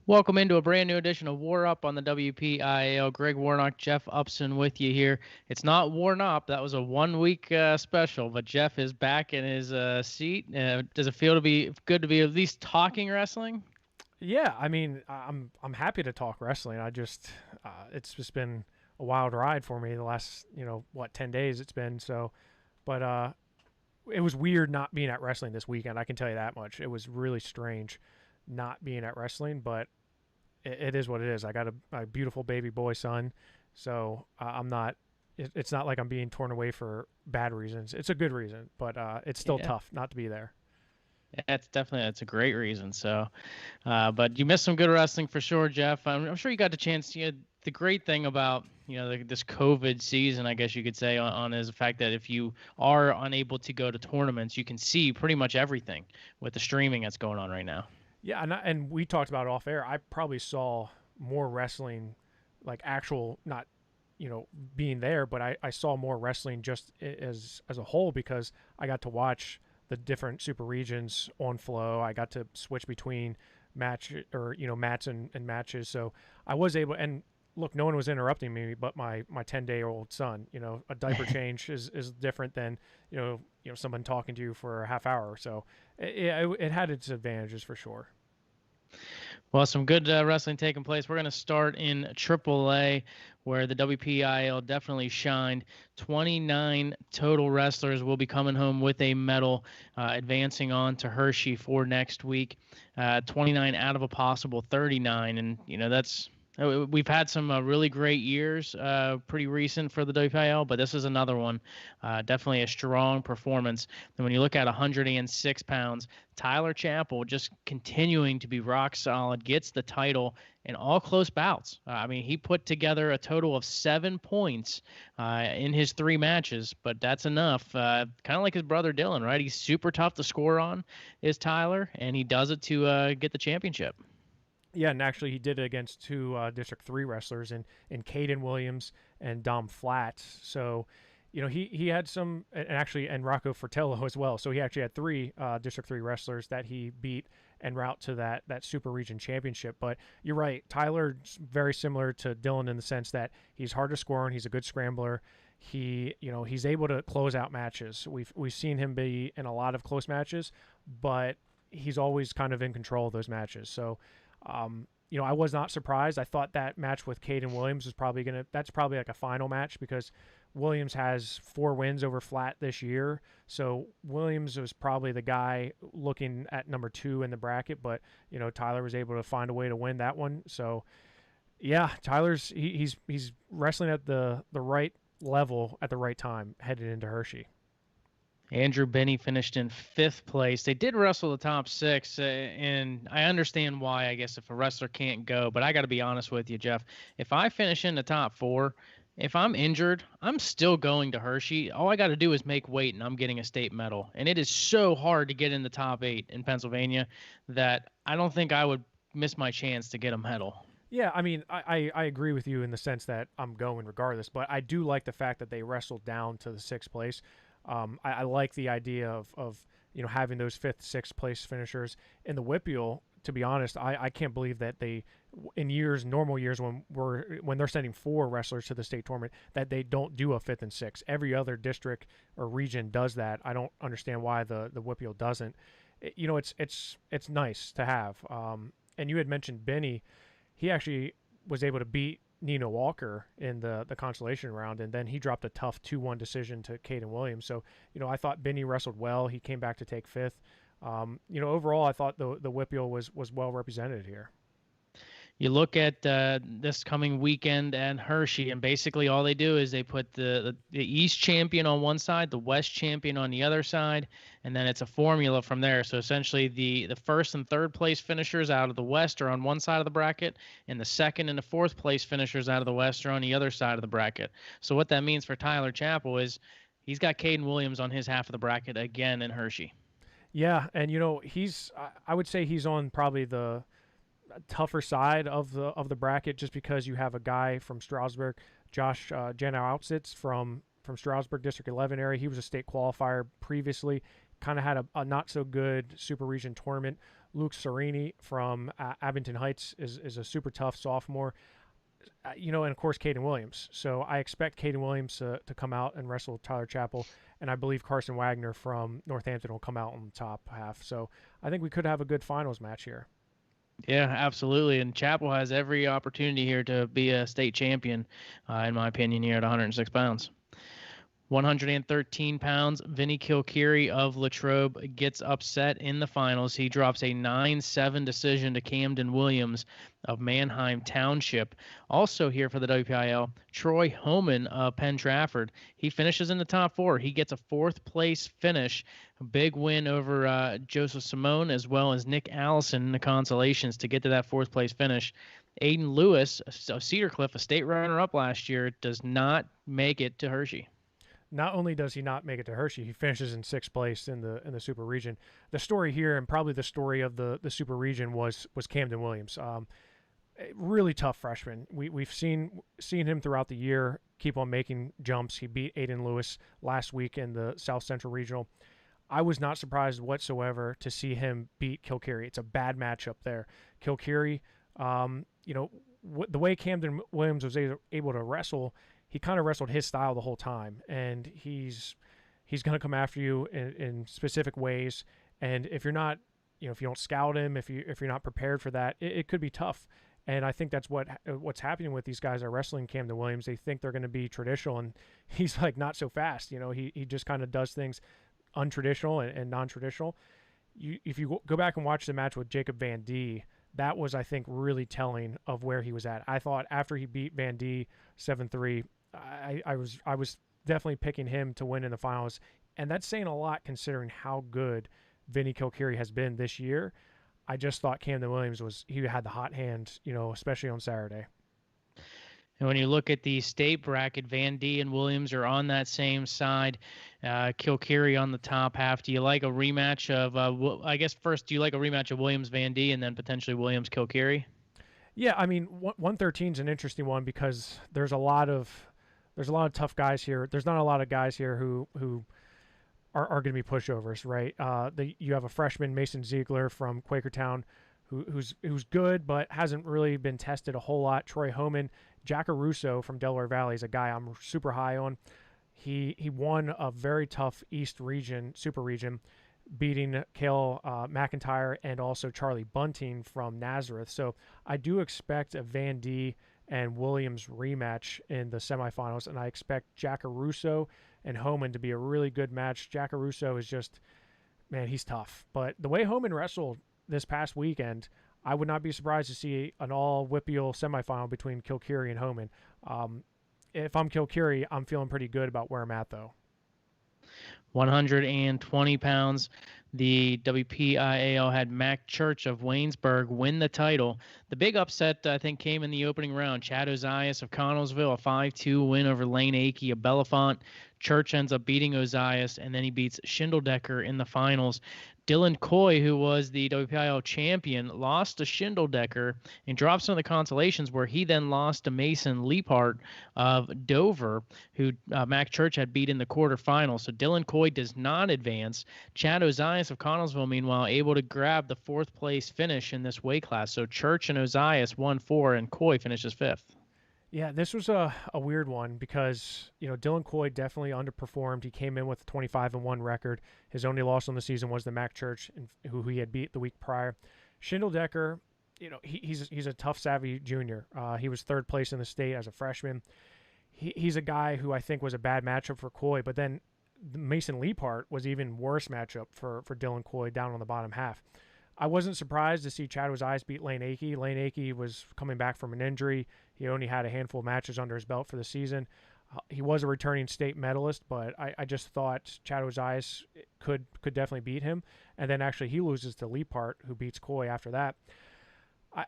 Welcome into a brand new edition of WarUp on the WPIAL. Greg Warnock, Jeff Upson with you here. It's not Worn Up. That was a one-week special, but Jeff is back in his seat. Does it feel to be good to be at least talking wrestling? Yeah, I mean, I'm happy to talk wrestling. It's just been a wild ride for me the last 10 days it's been. But it was weird not being at wrestling this weekend. I can tell you that much. It was really strange not being at wrestling, but it is what it is. I got a beautiful baby boy son, so I'm not. It's not like I'm being torn away for bad reasons. It's a good reason, but it's still Yeah, tough not to be there. that's a great reason. So, but you missed some good wrestling for sure, Jeff. I'm sure you got the chance. The great thing about this COVID season, I guess you could say, on is the fact that if you are unable to go to tournaments, you can see pretty much everything with the streaming that's going on right now. Yeah, and we talked about it off air. I probably saw more wrestling, like actual, not being there, but I saw more wrestling just as a whole because I got to watch the different super regions on Flow. I got to switch between mats and matches, so I was able. And look, no one was interrupting me, but my 10-day-old son. A diaper change is different than someone talking to you for a half hour. So it had its advantages for sure. Well, some good wrestling taking place. We're going to start in AAA, where the WPIAL definitely shined. 29 total wrestlers will be coming home with a medal, advancing on to Hershey for next week. 29 out of a possible 39, and that's. We've had some really great years, pretty recent for the WPIAL, but this is another one. Definitely a strong performance. And when you look at 106 pounds, Tyler Chappell just continuing to be rock solid, gets the title in all close bouts. He put together a total of 7 points in his 3 matches, but that's enough. Kind of like his brother Dylan, right? He's super tough to score on, is Tyler, and he does it to get the championship. Yeah, and actually he did it against two District 3 wrestlers in Camden Williams and Dom Flat. So, he had some, and Rocco Fratello as well. So he actually had 3 District 3 wrestlers that he beat en route to that Super Region Championship. But you're right, Tyler's very similar to Dylan in the sense that he's hard to score on. He's a good scrambler. He's able to close out matches. We've seen him be in a lot of close matches, but he's always kind of in control of those matches. So I was not surprised. I thought that match with Camden Williams was that's probably like a final match because Williams has 4 wins over Flat this year. So Williams was probably the guy looking at number 2 in the bracket, but Tyler was able to find a way to win that one. So yeah, he's wrestling at the right level at the right time headed into Hershey. Andrew Benny finished in 5th place. They did wrestle the top 6, and I understand why, I guess, if a wrestler can't go. But I got to be honest with you, Jeff. If I finish in the top 4, if I'm injured, I'm still going to Hershey. All I got to do is make weight, and I'm getting a state medal. And it is so hard to get in the top 8 in Pennsylvania that I don't think I would miss my chance to get a medal. Yeah, I mean, I agree with you in the sense that I'm going regardless, but I do like the fact that they wrestled down to the 6th place. I like the idea of having those 5th, 6th place finishers in the WPIAL. To be honest, I can't believe that they, in normal years when they're sending 4 wrestlers to the state tournament, that they don't do a 5th and 6th. Every other district or region does that. I don't understand why the WPIAL doesn't. It's nice to have. And you had mentioned Benny. He actually was able to beat Nino Walker in the consolation round, and then he dropped a tough 2-1 decision to Camden Williams. So, I thought Benny wrestled well. He came back to take 5th. Overall, I thought the WPIAL was well represented here. You look at this coming weekend and Hershey, and basically all they do is they put the East champion on one side, the West champion on the other side, and then it's a formula from there. So essentially the 1st and 3rd place finishers out of the West are on one side of the bracket, and the 2nd and the 4th place finishers out of the West are on the other side of the bracket. So what that means for Tyler Chappell is he's got Camden Williams on his half of the bracket again in Hershey. Yeah, and I would say he's on probably the tougher side of the bracket just because you have a guy from Stroudsburg, Josh Janowitz from Stroudsburg District 11 area. He was a state qualifier previously, kind of had a not so good super region tournament, Luke Serini from Abington Heights is a super tough sophomore. And of course, Camden Williams. So I expect Camden Williams to come out and wrestle Tyler Chappell, and I believe Carson Wagner from Northampton will come out on the top half. So I think we could have a good finals match here. Yeah, absolutely. And Chappell has every opportunity here to be a state champion, in my opinion, here at 106 pounds. 113 pounds, Vinny Kilkeary of Latrobe gets upset in the finals. He drops a 9-7 decision to Camden Williams of Manheim Township. Also here for the WPIAL, Troy Homan of Penn Trafford. He finishes in the top 4. He gets a 4th place finish. A big win over Joseph Simone as well as Nick Allison in the consolations to get to that 4th place finish. Aiden Lewis of Cedar Cliff, a state runner-up last year, does not make it to Hershey. Not only does he not make it to Hershey, he finishes in 6th place in the Super Region. The story here, and probably the story of the Super Region, was Camden Williams. Really tough freshman. We've seen him throughout the year keep on making jumps. He beat Aiden Lewis last week in the South Central Regional. I was not surprised whatsoever to see him beat Kilkeary. It's a bad matchup there. Kilkeary, the way Camden Williams was able to wrestle, he kind of wrestled his style the whole time, and he's going to come after you in specific ways. And if you're not, if you don't scout him, if you're not prepared for that, it could be tough. And I think that's what's happening with these guys that are wrestling Camden Williams. They think they're going to be traditional, and he's like not so fast. He just kind of does things untraditional and non-traditional. If you go back and watch the match with Jacob Van D, that was, I think, really telling of where he was at. I thought after he beat Van D 7-3, I was definitely picking him to win in the finals, and that's saying a lot considering how good Vinny Kilkeary has been this year. I just thought Camden Williams he had the hot hand, especially on Saturday. And when you look at the state bracket, Van D and Williams are on that same side. Kilkeary on the top half. Do you like a rematch of? I guess first, do you like a rematch of Williams Van D and then potentially Williams Kilkeary? Yeah, I mean, 113 is an interesting one because there's a lot of tough guys here. There's not a lot of guys here who are going to be pushovers, right? You have a freshman, Mason Ziegler from Quakertown, who's good but hasn't really been tested a whole lot. Troy Homan, Jack Russo from Delaware Valley is a guy I'm super high on. He won a very tough East Region, Super Region, beating Cale McIntyre and also Charlie Bunting from Nazareth. So I do expect a Van D and Williams rematch in the semifinals, and I expect Jack Russo and Homan to be a really good match. Jack Russo is just, man, he's tough. But the way Homan wrestled this past weekend, I would not be surprised to see an all-WPIAL semifinal between Kilkeary and Homan. If I'm Kilkeary, I'm feeling pretty good about where I'm at, though. 120 pounds. The WPIAL had Mac Church of Waynesburg win the title. The big upset, I think, came in the opening round. Chad Ozias of Connellsville, a 5-2 win over Lane Akey of Bellefonte. Church ends up beating Ozias, and then he beats Schindeldecker in the finals. Dylan Coy, who was the WPIAL champion, lost to Schindeldecker and drops into the consolations, where he then lost to Mason Leapart of Dover, who Mac Church had beat in the quarterfinals. So Dylan Coy does not advance. Chad Ozias of Connellsville, meanwhile, able to grab the 4th place finish in this weight class. So Church and Ozias won 4, and Coy finishes 5th. Yeah, this was a weird one because, Dylan Coy definitely underperformed. He came in with a 25-1 record. His only loss on the season was the Mac Church, who he had beat the week prior. Schindeldecker, he's a tough, savvy junior. He was 3rd place in the state as a freshman. He's a guy who I think was a bad matchup for Coy, but then Mason Leapart was even worse matchup for Dylan Coy down on the bottom half. I wasn't surprised to see Chad Ozias beat Lane Akey. Lane Akey was coming back from an injury. He only had a handful of matches under his belt for the season. He was a returning state medalist, but I just thought Chad Ozias could definitely beat him. And then actually he loses to Leapart, who beats Coy after that.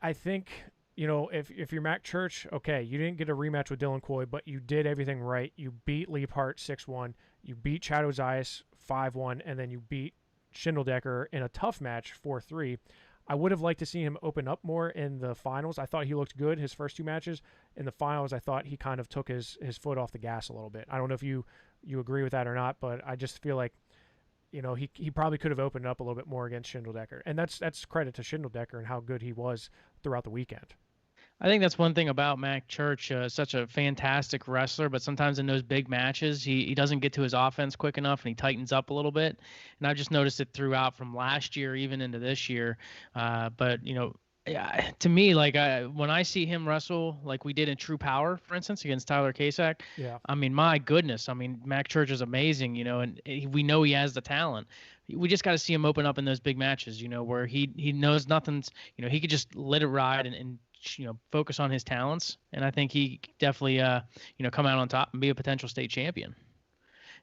I think, if you're Mac Church, okay, you didn't get a rematch with Dylan Coy, but you did everything right. You beat Leapart 6-1. You beat Chad Ozias 5-1, and then you beat Schindeldecker in a tough match 4-3. I would have liked to see him open up more in the finals. I thought he looked good his first 2 matches. In the finals, I thought he kind of took his foot off the gas a little bit. I don't know if you agree with that or not, but I just feel like he probably could have opened up a little bit more against Schindeldecker, and that's credit to Schindeldecker and how good he was throughout the weekend. I think that's one thing about Mac Church. Such a fantastic wrestler, but sometimes in those big matches, he doesn't get to his offense quick enough, and he tightens up a little bit. And I've just noticed it throughout from last year even into this year. But yeah, to me, like when I see him wrestle like we did in True Power, for instance, against Tyler Kasak, Yeah. I mean, my goodness, I mean, Mac Church is amazing, and we know he has the talent. We just got to see him open up in those big matches, where he knows nothing's, he could just let it ride and focus on his talents. And I think he definitely, come out on top and be a potential state champion.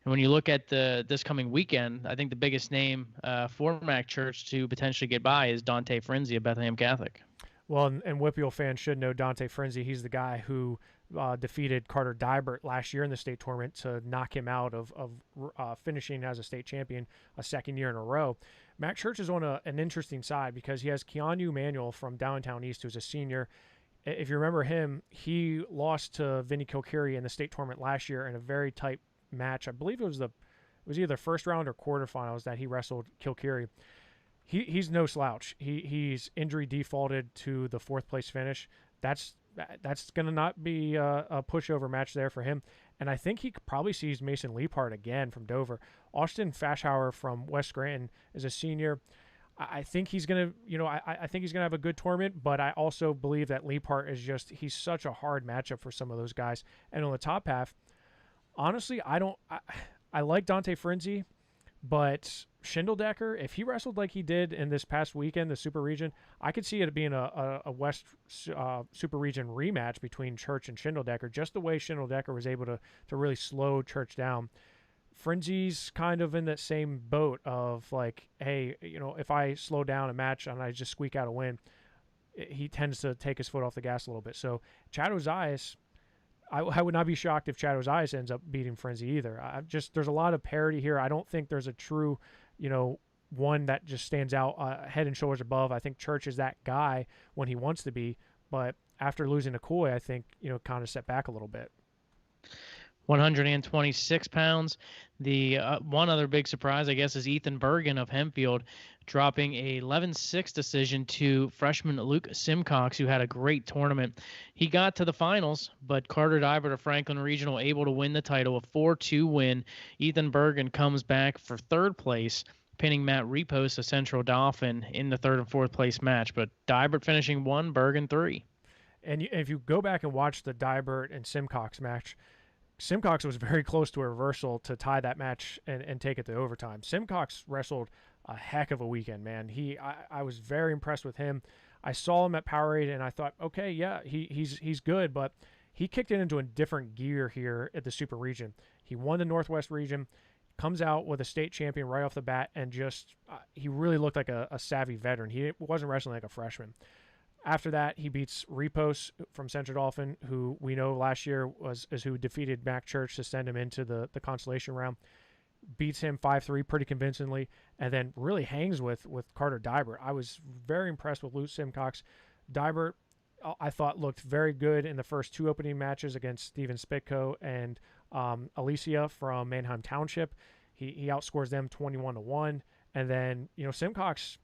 And when you look at this coming weekend, I think the biggest name for Mac Church to potentially get by is Dante Frenzy of Bethlehem Catholic. Well, and WPIAL fans should know Dante Frenzy. He's the guy who defeated Carter Dybert last year in the state tournament to knock him out of finishing as a state champion a second year in a row. Mac Church is on an interesting side because he has Keanu Manuel from Downtown East, who's a senior. If you remember him, he lost to Vinny Kilkeary in the state tournament last year in a very tight match. I believe it was either first round or quarterfinals that he wrestled Kilkeary. He's no slouch. He's injury defaulted to the fourth place finish. That's gonna not be a pushover match there for him. And I think he probably sees Mason Leapart again from Dover. Austin Fashauer from West Scranton is a senior. I think he's gonna, I think he's gonna have a good tournament. But I also believe that Leapart is he's such a hard matchup for some of those guys. And on the top half, honestly, I like Dante Frenzy, but Schindeldecker, if he wrestled like he did in this past weekend, the Super Region, I could see it being a West Super Region rematch between Church and Schindeldecker, just the way Schindeldecker was able to really slow Church down. Frenzy's kind of in that same boat of like, hey, if I slow down a match and I just squeak out a win, he tends to take his foot off the gas a little bit. So Chad Ozias, I would not be shocked if Chad Ozias ends up beating Frenzy either. There's a lot of parity here. I don't think there's a true, one that just stands out head and shoulders above. I think Church is that guy when he wants to be, but after losing to Coy, I think, kind of set back a little bit. 126 pounds. The one other big surprise, I guess, is Ethan Bergen of Hempfield dropping a 11-6 decision to freshman Luke Simcox, who had a great tournament. He got to the finals, but Carter Dybert of Franklin Regional able to win the title, a 4-2 win. Ethan Bergen comes back for third place, pinning Matt Repos, a Central Dolphin, in the third and fourth place match. But Dybert finishing 1, Bergen 3. And if you go back and watch the Dybert and Simcox match, Simcox was very close to a reversal to tie that match and take it to overtime. Simcox wrestled a heck of a weekend, man. I was very impressed with him. I saw him at Powerade and I thought, okay, yeah, he's good, but he kicked it into a different gear here at the Super Region. He won the Northwest Region, comes out with a state champion right off the bat, and just he really looked like a savvy veteran. He wasn't wrestling like a freshman. After that, he beats Repos from Central Dolphin, who we know last year is who defeated Mac Church to send him into the consolation round. Beats him 5-3 pretty convincingly, and then really hangs with Carter Dybert. I was very impressed with Luke Simcox. Dybert, I thought, looked very good in the first two opening matches against Steven Spitko and Alicia from Manheim Township. He outscores them 21-1, and then Simcox,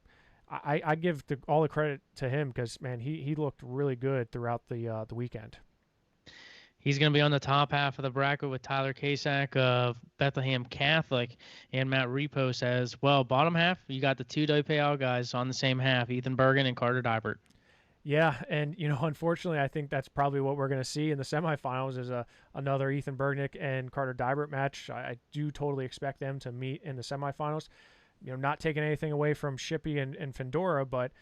I give all the credit to him because, man, he looked really good throughout the weekend. He's going to be on the top half of the bracket with Tyler Kasak of Bethlehem Catholic and Matt Repos as well. Bottom half, you got the two WPIAL guys on the same half, Ethan Bergen and Carter Dybert. Yeah, and unfortunately, I think that's probably what we're going to see in the semifinals is another Ethan Bergnick and Carter Dybert match. I do totally expect them to meet in the semifinals. Not taking anything away from Shippey and Fendora, but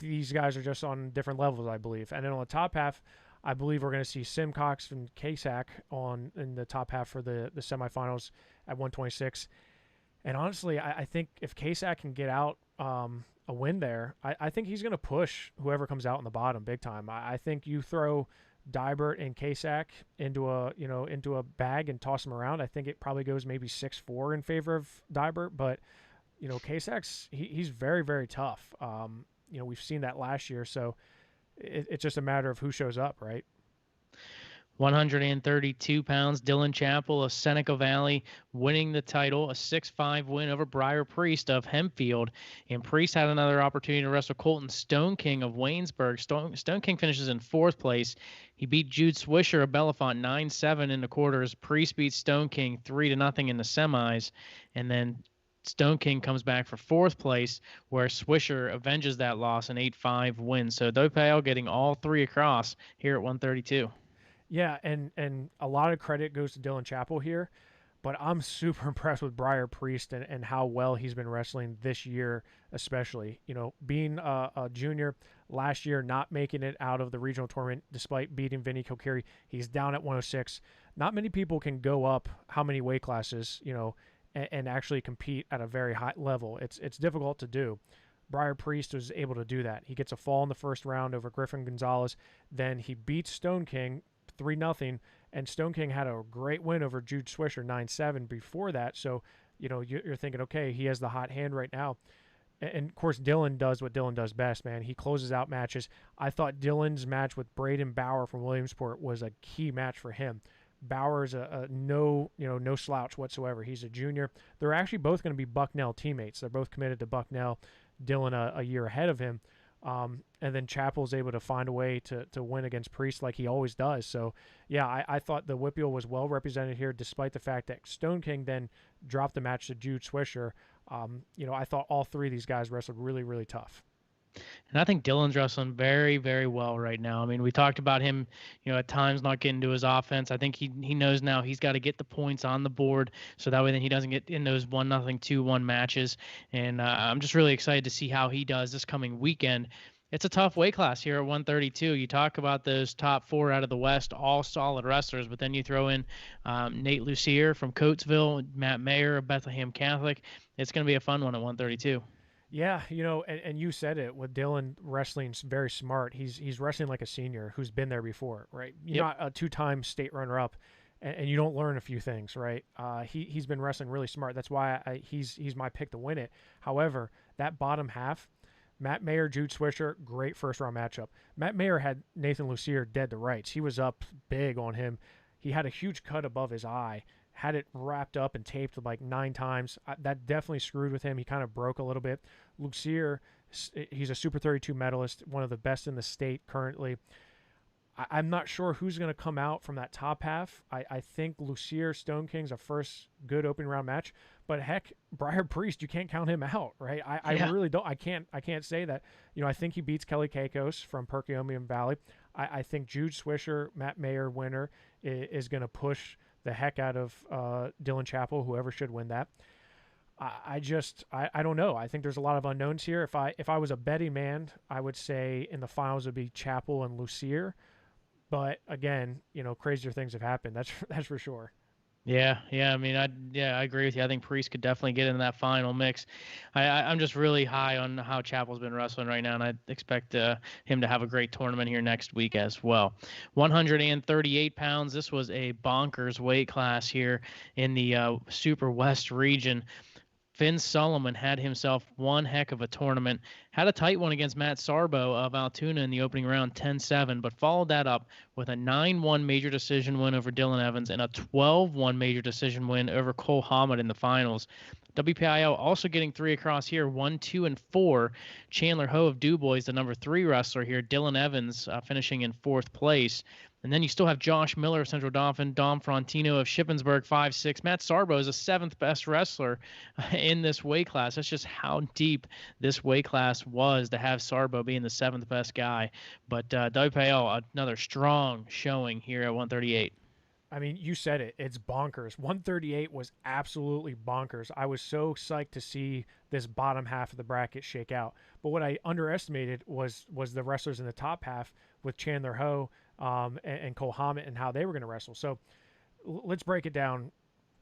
these guys are just on different levels, I believe. And then on the top half, I believe we're going to see Simcox and Kasak in the top half for the semifinals at 126. And honestly, I think if Kasak can get out a win there, I think he's going to push whoever comes out in the bottom big time. I think you throw Dybert and Kasak into a bag and toss them around. I think it probably goes maybe 6-4 in favor of Dybert, but Kasak's he's very, very tough. We've seen that last year, so it's just a matter of who shows up, right? 132 pounds, Dylan Chappell of Seneca Valley winning the title, a 6-5 win over Briar Priest of Hempfield. And Priest had another opportunity to wrestle Colton Stone King of Waynesburg. Stone King finishes in 4th place. He beat Jude Swisher of Bellefonte 9-7 in the quarters. Priest beat Stone King 3-0 in the semis. And then Stone King comes back for 4th place, where Swisher avenges that loss, an 8-5 win. So WPIAL getting all 3 across here at 132. Yeah, and a lot of credit goes to Dylan Chappell here, but I'm super impressed with Briar Priest and how well he's been wrestling this year, especially. You know, being a junior last year, not making it out of the regional tournament despite beating Vinny Kilcarry. He's down at 106. Not many people can go up how many weight classes, you know, and actually compete at a very high level. It's difficult to do. Briar Priest was able to do that. He gets a fall in the first round over Griffin Gonzalez. Then he beats Stone King 3-0, and Stone King had a great win over Jude Swisher 9-7 before that. So, you know, you're thinking, okay, he has the hot hand right now. And of course, Dylan does what Dylan does best, man. He closes out matches. I thought Dylan's match with Braden Bauer from Williamsport was a key match for him. Bauer's a no slouch whatsoever. He's a junior. They're actually both going to be Bucknell teammates. They're both committed to Bucknell. Dylan a year ahead of him. And then Chappell's able to find a way to win against Priest like he always does. So, yeah, I thought the WPIAL was well represented here, despite the fact that Stone King then dropped the match to Jude Swisher. You know, I thought all 3 of these guys wrestled really, really tough. And I think Dylan's wrestling very, very well right now. I mean, we talked about him, you know, at times not getting to his offense. I think he knows now he's got to get the points on the board so that way then he doesn't get in those 1-0, 2-1 matches. And I'm just really excited to see how he does this coming weekend. It's a tough weight class here at 132. You talk about those top 4 out of the West, all solid wrestlers, but then you throw in Nate Lucier from Coatesville, Matt Mayer of Bethlehem Catholic. It's going to be a fun one at 132. Yeah, you know, and you said it with Dylan wrestling very smart. He's wrestling like a senior who's been there before, right? You're not a 2-time state runner-up, and you don't learn a few things, right? He's been wrestling really smart. That's why he's my pick to win it. However, that bottom half, Matt Mayer, Jude Swisher, great first-round matchup. Matt Mayer had Nathan Lucier dead to rights. He was up big on him. He had a huge cut above his eye, had it wrapped up and taped like 9 times. That definitely screwed with him. He kind of broke a little bit. Lucier, he's a Super 32 medalist, one of the best in the state currently. I'm not sure who's going to come out from that top half. I think Lucier Stone King's a first good opening round match, but heck, Briar Priest, you can't count him out, right? I really don't. I can't say that. You know, I think he beats Kelly Kakos from Perkiomen Valley. I think Jude Swisher, Matt Mayer winner, is going to push the heck out of Dylan Chappell, whoever should win that. I don't know. I think there's a lot of unknowns here. If I was a betting man, I would say in the finals would be Chappell and Lucier. But again, you know, crazier things have happened. That's for sure. Yeah. I mean, I agree with you. I think Priest could definitely get in that final mix. I'm just really high on how Chappell's been wrestling right now, and I expect him to have a great tournament here next week as well. 138 pounds. This was a bonkers weight class here in the Super West region. Finn Solomon had himself one heck of a tournament, had a tight one against Matt Sarbo of Altoona in the opening round, 10-7, but followed that up with a 9-1 major decision win over Dylan Evans and a 12-1 major decision win over Cole Hamid in the finals. WPIAL also getting 3 across here, 1, 2, and 4. Chandler Ho of DuBois, the number 3 wrestler here. Dylan Evans finishing in 4th place. And then you still have Josh Miller of Central Dauphin, Dom Frontino of Shippensburg, 5-6. Matt Sarbo is the 7th best wrestler in this weight class. That's just how deep this weight class was to have Sarbo being the 7th best guy. But WPIAL, another strong showing here at 138. I mean, you said it. It's bonkers. 138 was absolutely bonkers. I was so psyched to see this bottom half of the bracket shake out. But what I underestimated was the wrestlers in the top half with Chandler Ho and Cole Hamid and how they were going to wrestle. So let's break it down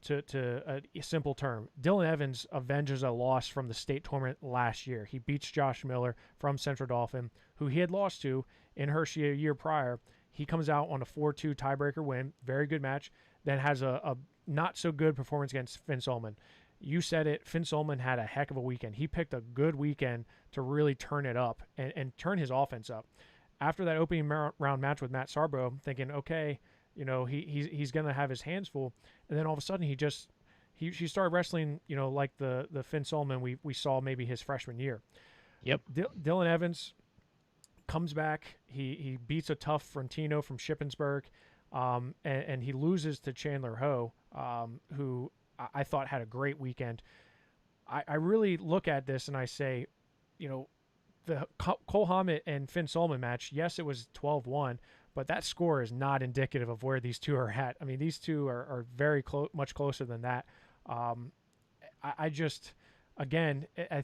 to a simple term. Dylan Evans avenges a loss from the state tournament last year. He beats Josh Miller from Central Dauphin, who he had lost to in Hershey a year prior. He comes out on a 4-2 tiebreaker win. Very good match. Then has a not-so-good performance against Finn Solomon. You said it. Finn Solomon had a heck of a weekend. He picked a good weekend to really turn it up and turn his offense up. After that opening round match with Matt Sarbo, I'm thinking, okay, he's going to have his hands full. And then all of a sudden he started wrestling, like the Finn Solomon we saw maybe his freshman year. Yep. Dylan Evans comes back. He beats a tough Frontino from Shippensburg, and he loses to Chandler Ho, who I thought had a great weekend. I really look at this and I say, the Cole Hammett and Finn Solomon match, yes, it was 12-1, but that score is not indicative of where these two are at. I mean, these two are very much closer than that. I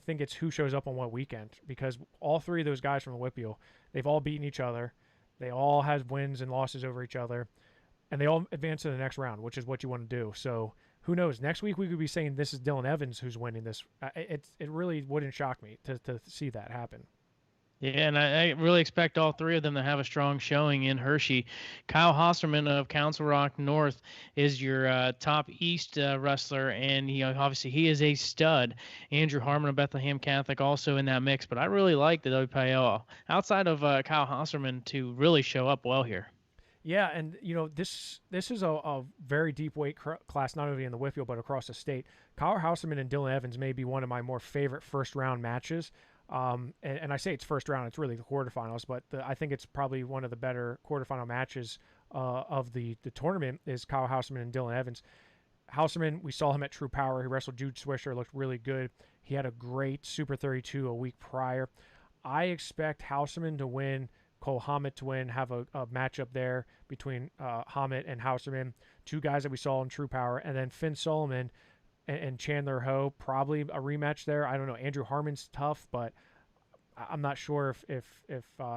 think it's who shows up on what weekend, because all three of those guys from the WPIAL, they've all beaten each other. They all had wins and losses over each other, and they all advance to the next round, which is what you want to do. So who knows? Next week we could be saying this is Dylan Evans who's winning this. It really wouldn't shock me to see that happen. Yeah, and I really expect all three of them to have a strong showing in Hershey. Kyle Houseman of Council Rock North is your top East wrestler, and obviously he is a stud. Andrew Harmon of Bethlehem Catholic also in that mix, but I really like the WPIAL outside of Kyle Houseman to really show up well here. Yeah, and this is a very deep weight class, not only in the WPIAL but across the state. Kyle Houseman and Dylan Evans may be one of my more favorite first round matches. And I say it's first round, it's really the quarterfinals, but I think it's probably one of the better quarterfinal matches of the tournament is Kyle Houseman and Dylan Evans. Houseman, we saw him at True Power. He wrestled Jude Swisher, looked really good. He had a great Super 32 a week prior. I expect Houseman to win, Cole Hammett to win, have a matchup there between Hammett and Houseman, two guys that we saw in True Power, and then Finn Solomon and Chandler Ho, probably a rematch there. I don't know. Andrew Harmon's tough, but I'm not sure if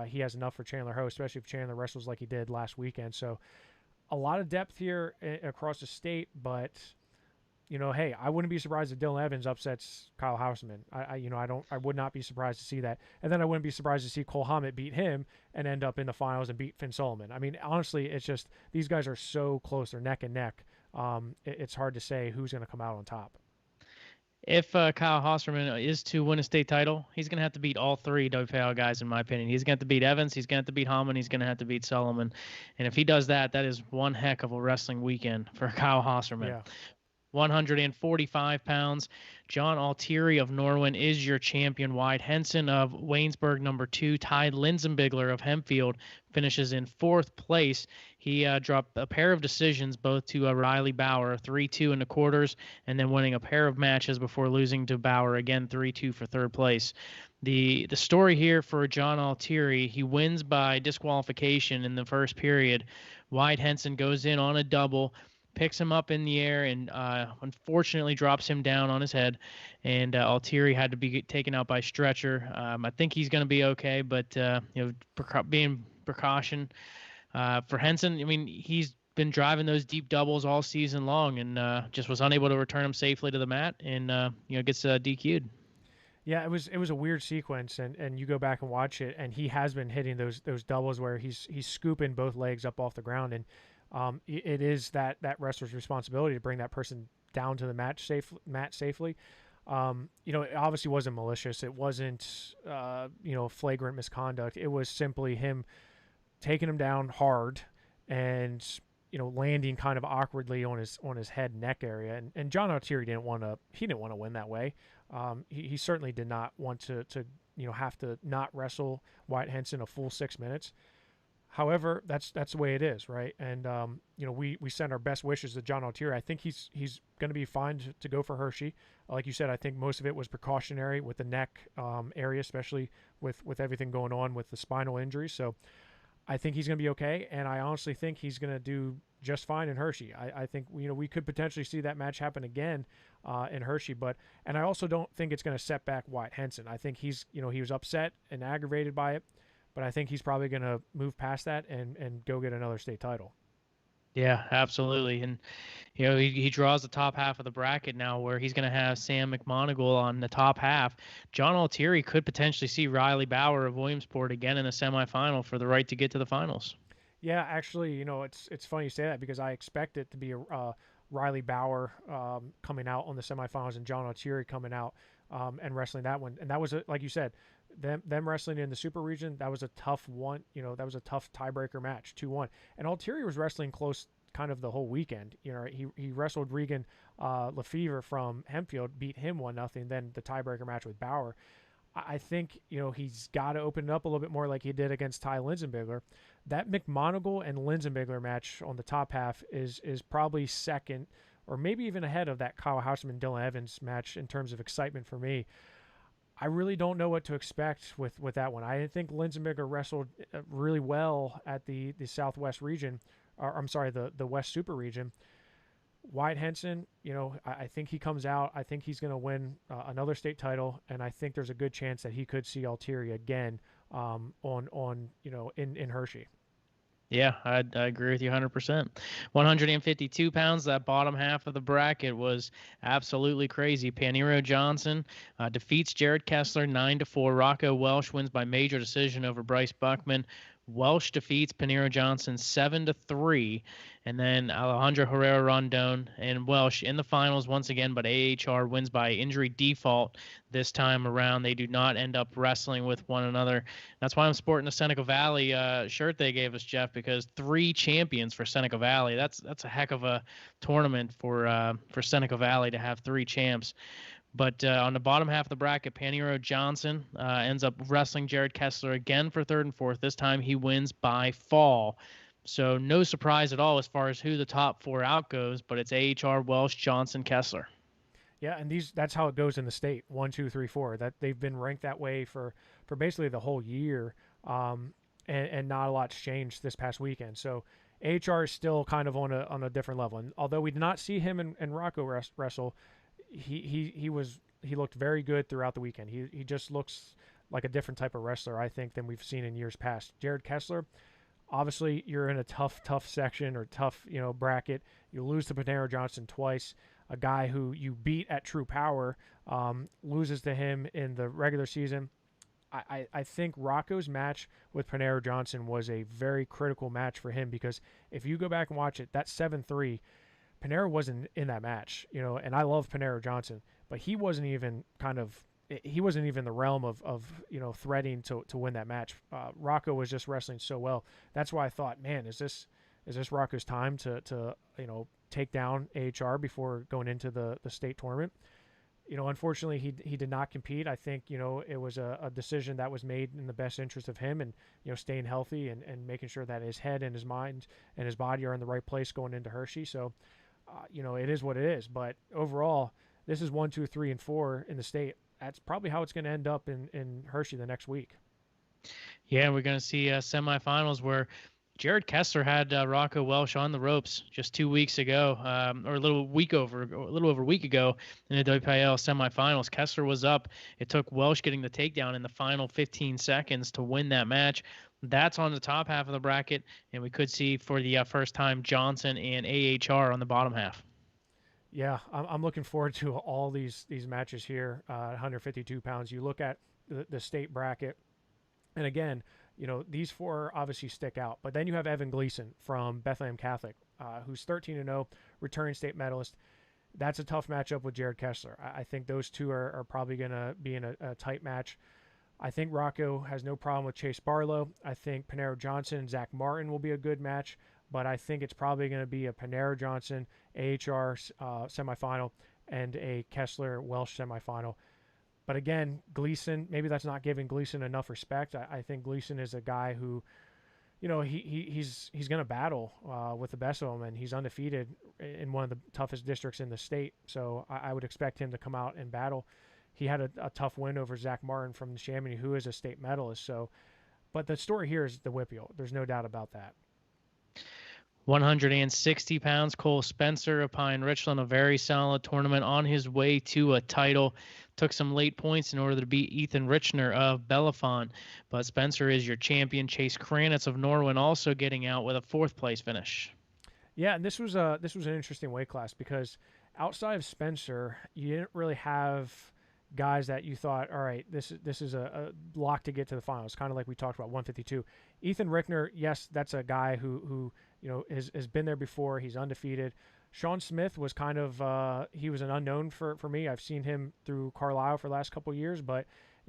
he has enough for Chandler Ho, especially if Chandler wrestles like he did last weekend. So a lot of depth here across the state, but hey, I wouldn't be surprised if Dylan Evans upsets Kyle Houseman. I would not be surprised to see that. And then I wouldn't be surprised to see Cole Hammett beat him and end up in the finals and beat Finn Solomon. I mean, honestly, it's just these guys are so close. They're neck and neck. It's hard to say who's going to come out on top. If Kyle Houseman is to win a state title, he's going to have to beat all three WPIAL guys, in my opinion. He's going to have to beat Evans, he's going to have to beat Hammond, he's going to have to beat Solomon. And if he does that, that is one heck of a wrestling weekend for Kyle Houseman. Yeah. 145 pounds. John Altieri of Norwin is your champion. Wyatt Henson of Waynesburg, number 2. Ty Linzenbigler of Hempfield finishes in 4th place. He dropped a pair of decisions, both to Riley Bauer, 3-2 in the quarters, and then winning a pair of matches before losing to Bauer, again 3-2 for 3rd place. The story here for John Altieri, he wins by disqualification in the first period. Wyatt Henson goes in on a double, picks him up in the air, and unfortunately drops him down on his head. And Altieri had to be taken out by stretcher. I think he's going to be okay, but being precaution for Henson. I mean, he's been driving those deep doubles all season long, and just was unable to return him safely to the mat, and gets DQ'd. Yeah, it was a weird sequence, and you go back and watch it, and he has been hitting those doubles where he's scooping both legs up off the ground, and it is that wrestler's responsibility to bring that person down to the mat safely. It obviously wasn't malicious. It wasn't flagrant misconduct. It was simply him taking him down hard and landing kind of awkwardly on his head neck area. And John Altieri didn't want to win that way. He certainly did not want to have to not wrestle Wyatt Henson a full 6 minutes. However, that's the way it is, right? And we send our best wishes to John Altieri. I think he's going to be fine to go for Hershey. Like you said, I think most of it was precautionary with the neck area, especially with everything going on with the spinal injury. So I think he's going to be okay, and I honestly think he's going to do just fine in Hershey. I think we could potentially see that match happen again in Hershey, and I also don't think it's going to set back Wyatt Henson. I think he was upset and aggravated by it. But I think he's probably going to move past that and go get another state title. Yeah, absolutely. And, he draws the top half of the bracket now where he's going to have Sam McMonagle on the top half. John Altieri could potentially see Riley Bauer of Williamsport again in the semifinal for the right to get to the finals. Yeah, actually, it's funny you say that because I expect it to be a Riley Bauer coming out on the semifinals and John Altieri coming out and wrestling that one. And that was, like you said, them wrestling in the super region, that was a tough one. That was a tough tiebreaker match, 2-1. And Altieri was wrestling close kind of the whole weekend. He wrestled Regan Lefevre from Hempfield, beat him 1-0. Then the tiebreaker match with Bauer. I think, he's got to open it up a little bit more like he did against Ty Linsenbigler. That McMonagle and Linsenbigler match on the top half is probably second or maybe even ahead of that Kyle Houseman, Dylan Evans match in terms of excitement for me. I really don't know what to expect with that one. I think Linsenbigler wrestled really well at the Southwest region, or I'm sorry, the West Super region. Wyatt Henson, I think he comes out. I think he's going to win another state title, and I think there's a good chance that he could see Altieri again in Hershey. Yeah, I agree with you 100%. 152 pounds, that bottom half of the bracket was absolutely crazy. Paniro Johnson defeats Jared Kessler 9-4. Rocco Welsh wins by major decision over Bryce Buckman. Welsh defeats Paniro Johnson 7-3. And then Alejandro Herrera Rondon and Welsh in the finals once again, but AHR wins by injury default this time around. They do not end up wrestling with one another. That's why I'm sporting the Seneca Valley shirt they gave us, Jeff, because 3 champions for Seneca Valley. That's a heck of a tournament for Seneca Valley to have 3 champs. But on the bottom half of the bracket, Paniro Johnson ends up wrestling Jared Kessler again for 3rd and 4th. This time he wins by fall. So no surprise at all as far as who the top 4 out goes, but it's AHR, Welsh, Johnson, Kessler. Yeah, and that's how it goes in the state, 1, 2, 3, 4. That they've been ranked that way for basically the whole year, and not a lot's changed this past weekend. So AHR is still kind of on a different level. And although we did not see him and Rocco wrestle, he looked very good throughout the weekend. He just looks like a different type of wrestler, I think, than we've seen in years past. Jared Kessler, obviously you're in a tough section or tough bracket. You lose to Panero Johnson twice, a guy who you beat at True Power, loses to him in the regular season. I think Rocco's match with Panero Johnson was a very critical match for him, because if you go back and watch it, that 7-3, Panero wasn't in that match, and I love Panero Johnson, but he wasn't even the realm of threatening to win that match. Rocco was just wrestling so well. That's why I thought, man, is this Rocco's time to take down AHR before going into the state tournament? Unfortunately, he did not compete. I think, it was a decision that was made in the best interest of him and, staying healthy and making sure that his head and his mind and his body are in the right place going into Hershey. So, it is what it is. But overall, this is 1, 2, 3, and 4 in the state. That's probably how it's going to end up in Hershey the next week. Yeah, we're going to see semifinals where Jared Kessler had Rocco Welsh on the ropes just 2 weeks ago, or a little over a week ago in the WPIAL semifinals. Kessler was up. It took Welsh getting the takedown in the final 15 seconds to win that match. That's on the top half of the bracket, and we could see for the first time Johnson and AHR on the bottom half. Yeah, I'm looking forward to all these matches here. 152 pounds. You look at the state bracket, and again, these 4 obviously stick out. But then you have Evan Gleason from Bethlehem Catholic, who's 13-0, returning state medalist. That's a tough matchup with Jared Kessler. I think those 2 are probably going to be in a tight match. I think Rocco has no problem with Chase Barlow. I think Panero Johnson and Zach Martin will be a good match, but I think it's probably going to be a Panero Johnson AHR semifinal and a Kessler Welsh semifinal. But again, Gleason, maybe that's not giving Gleason enough respect. I think Gleason is a guy who, he's going to battle with the best of them, and he's undefeated in one of the toughest districts in the state. So I would expect him to come out and battle. He had a tough win over Zach Martin from the Chamonix, who is a state medalist. So, but the story here is the WPIAL. There's no doubt about that. 160 pounds, Cole Spencer of Pine Richland, a very solid tournament on his way to a title. Took some late points in order to beat Ethan Richtner of Bellefonte, but Spencer is your champion. Chase Kranitz of Norwin also getting out with a 4th place finish. Yeah, and this was an interesting weight class, because outside of Spencer, you didn't really have guys that you thought, all right, this is a lock to get to the finals, kind of like we talked about 152. Ethan Richtner, yes, that's a guy who has been there before. He's undefeated. Sean Smith was kind of he was an unknown for me. I've seen him through Carlisle for the last couple of years, but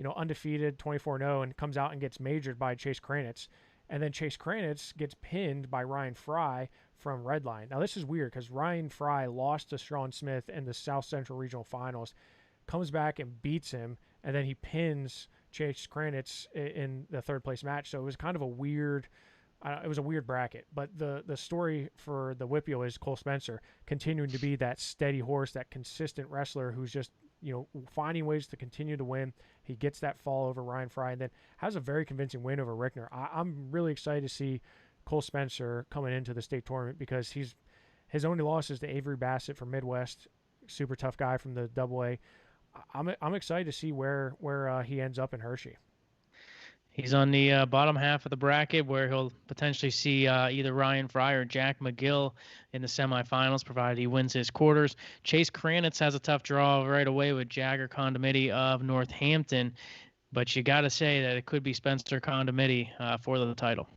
undefeated, 24-0, and comes out and gets majored by Chase Kranitz. And then Chase Kranitz gets pinned by Ryan Fry from Redline. Now, this is weird because Ryan Fry lost to Sean Smith in the South Central Regional Finals, comes back and beats him, and then he pins Chase Kranitz in the third place match. So it was kind of a weird bracket. But the story for the WPIAL is Cole Spencer continuing to be that steady horse, that consistent wrestler who's just finding ways to continue to win. He gets that fall over Ryan Fry and then has a very convincing win over Richtner. I'm really excited to see Cole Spencer coming into the state tournament because his only loss is to Avery Bassett from Midwest, super tough guy from the AA. I'm excited to see where he ends up in Hershey. He's on the bottom half of the bracket where he'll potentially see either Ryan Fry or Jack McGill in the semifinals, provided he wins his quarters. Chase Kranitz has a tough draw right away with Jagger Condomiti of Northampton, but you got to say that it could be Spencer Condomiti for the title.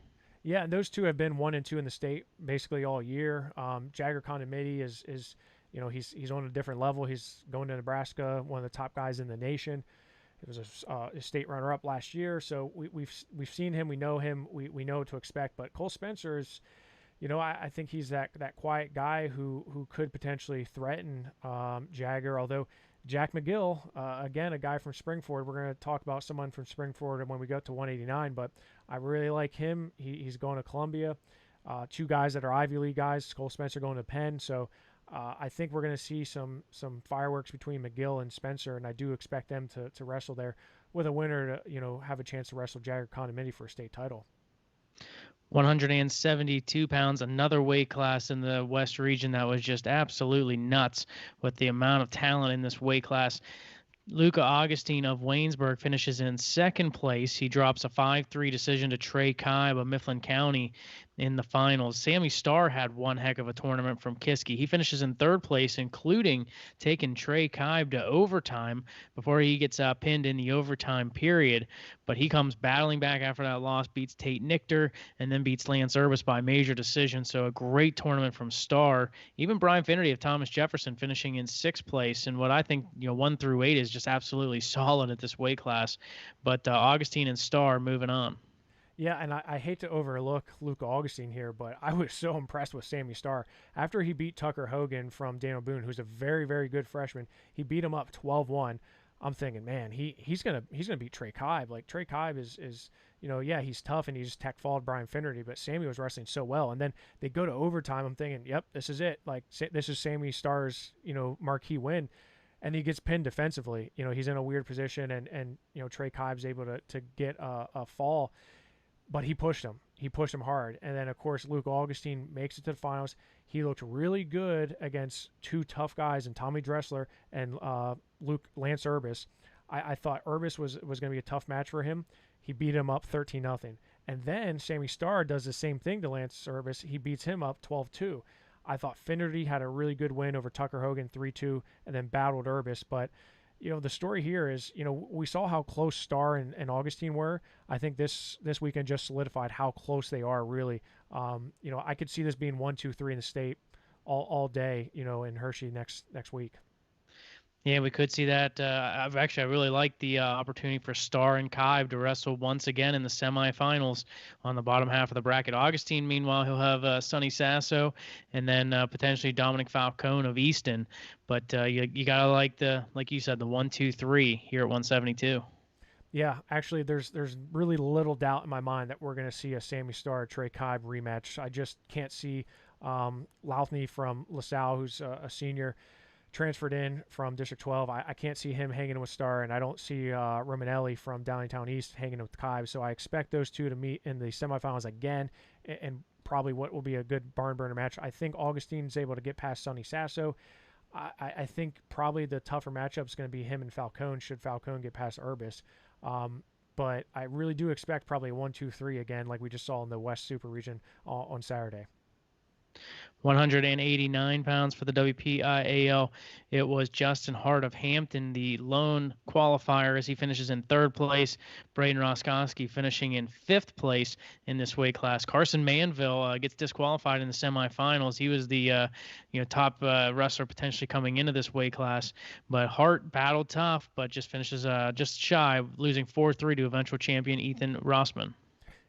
Yeah, and those two have been 1 and 2 in the state basically all year. Jagger Condomiti is he's on a different level. He's going to Nebraska, one of the top guys in the nation. He was a state runner-up last year, so we've seen him, we know him, we know what to expect. But Cole Spencer is, I think he's that quiet guy who could potentially threaten Jagger. Although Jack McGill, again, a guy from Springford, we're going to talk about someone from Springford when we go to 189. But I really like him. He's going to Columbia. Two guys that are Ivy League guys. Cole Spencer going to Penn. So. I think we're going to see some fireworks between McGill and Spencer, and I do expect them to wrestle there with a winner to have a chance to wrestle Jagger Condomiti for a state title. 172 pounds, another weight class in the West region that was just absolutely nuts with the amount of talent in this weight class. Luca Augustine of Waynesburg finishes in second place. He drops a 5-3 decision to Trey Kibe of Mifflin County in the finals. Sammy Starr had one heck of a tournament from Kiski. He finishes in third place, including taking Trey Kibe to overtime before he gets pinned in the overtime period. But he comes battling back after that loss, beats Tate Nichter, and then beats Lance Urbis by major decision. So a great tournament from Starr. Even Brian Finnerty of Thomas Jefferson finishing in sixth place. And what I think 1 through 8 is just absolutely solid at this weight class. But Augustine and Starr moving on. Yeah, and I hate to overlook Luca Augustine here, but I was so impressed with Sammy Starr. After he beat Tucker Hogan from Daniel Boone, who's a very, very good freshman, he beat him up 12-1. I'm thinking, man, he's gonna beat Trey Kibe. Like Trey Kibe is he's tough and he's tech followed Brian Finnerty, but Sammy was wrestling so well. And then they go to overtime. I'm thinking, yep, this is it. Like this is Sammy Starr's marquee win. And he gets pinned defensively. He's in a weird position, and Trey Kibe's able to get a fall. But he pushed him. He pushed him hard. And then, of course, Luke Augustine makes it to the finals. He looked really good against two tough guys, and Tommy Dressler and Lance Urbis. I thought Urbis was going to be a tough match for him. He beat him up 13-0. And then Sammy Starr does the same thing to Lance Urbis. He beats him up 12-2. I thought Finnerty had a really good win over Tucker Hogan 3-2 and then battled Urbis. But the story here is, we saw how close Starr and Augustine were. I think this weekend just solidified how close they are, really. I could see this being 1, 2, 3 in the state all day, in Hershey next week. Yeah, we could see that. I really like the opportunity for Starr and Kibe to wrestle once again in the semifinals on the bottom half of the bracket. Augustine, meanwhile, he'll have Sonny Sasso and then potentially Dominic Falcone of Easton. But you gotta like you said, the 1, 2, 3 here at 172. Yeah, actually, there's really little doubt in my mind that we're going to see a Sammy Starr Trey Kibe rematch. I just can't see Louthney from LaSalle, who's a senior, transferred in from District 12. I can't see him hanging with Starr, and I don't see Romanelli from Downtown East hanging with Kibe. So I expect those two to meet in the semifinals again, and probably what will be a good barn burner match. I think Augustine's able to get past Sonny Sasso. I think probably the tougher matchup is going to be him and Falcone, should Falcone get past Urbis. But I really do expect probably a 1, 2, 3 again, like we just saw in the West Super Region on Saturday. 189 pounds for the WPIAL. It was Justin Hart of Hampton, the lone qualifier, as he finishes in third place. Braden Roskowski finishing in fifth place in this weight class. Carson Manville gets disqualified in the semifinals. He was the top wrestler potentially coming into this weight class, but Hart battled tough, but just finishes just shy, losing 4-3 to eventual champion Ethan Rossman.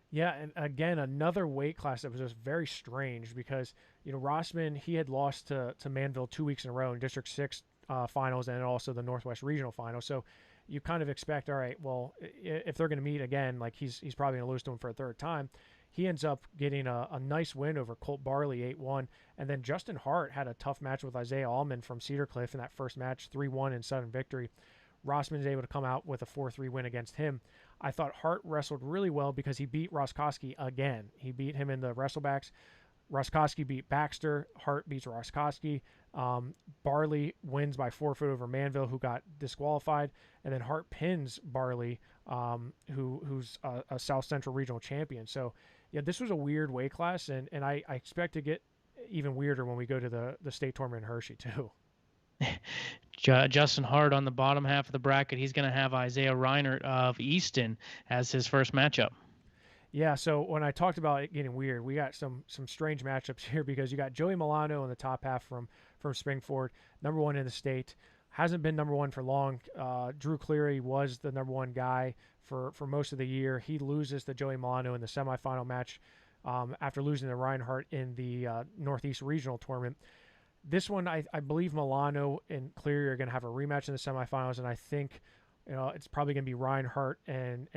Yeah, and again, another weight class that was just very strange because, Rossman, he had lost to Manville 2 weeks in a row in District 6 finals and also the Northwest Regional Finals. So you kind of expect, all right, well, if they're going to meet again, like he's probably going to lose to him for a third time. He ends up getting a nice win over Colt Barley 8-1. And then Justin Hart had a tough match with Isaiah Allman from Cedar Cliff in that first match, 3-1 and sudden victory. Rossman's able to come out with a 4-3 win against him. I thought Hart wrestled really well because he beat Roskowski again. He beat him in the wrestlebacks. Roskowski beat Baxter. Hart beats Roskowski. Barley wins by 4 foot over Manville, who got disqualified. And then Hart pins Barley, who's a South Central Regional champion. So, yeah, this was a weird weight class, and I expect to get even weirder when we go to the state tournament in Hershey, too. Justin Hart on the bottom half of the bracket. He's going to have Isaiah Reinert of Easton as his first matchup. Yeah, so when I talked about it getting weird, we got some strange matchups here because you got Joey Milano in the top half from Springford, number one in the state. Hasn't been number one for long. Drew Cleary was the number one guy for most of the year. He loses to Joey Milano in the semifinal match after losing to Reinhardt in the Northeast Regional Tournament. This one, I believe Milano and Cleary are going to have a rematch in the semifinals, and I think it's probably going to be Reinhardt and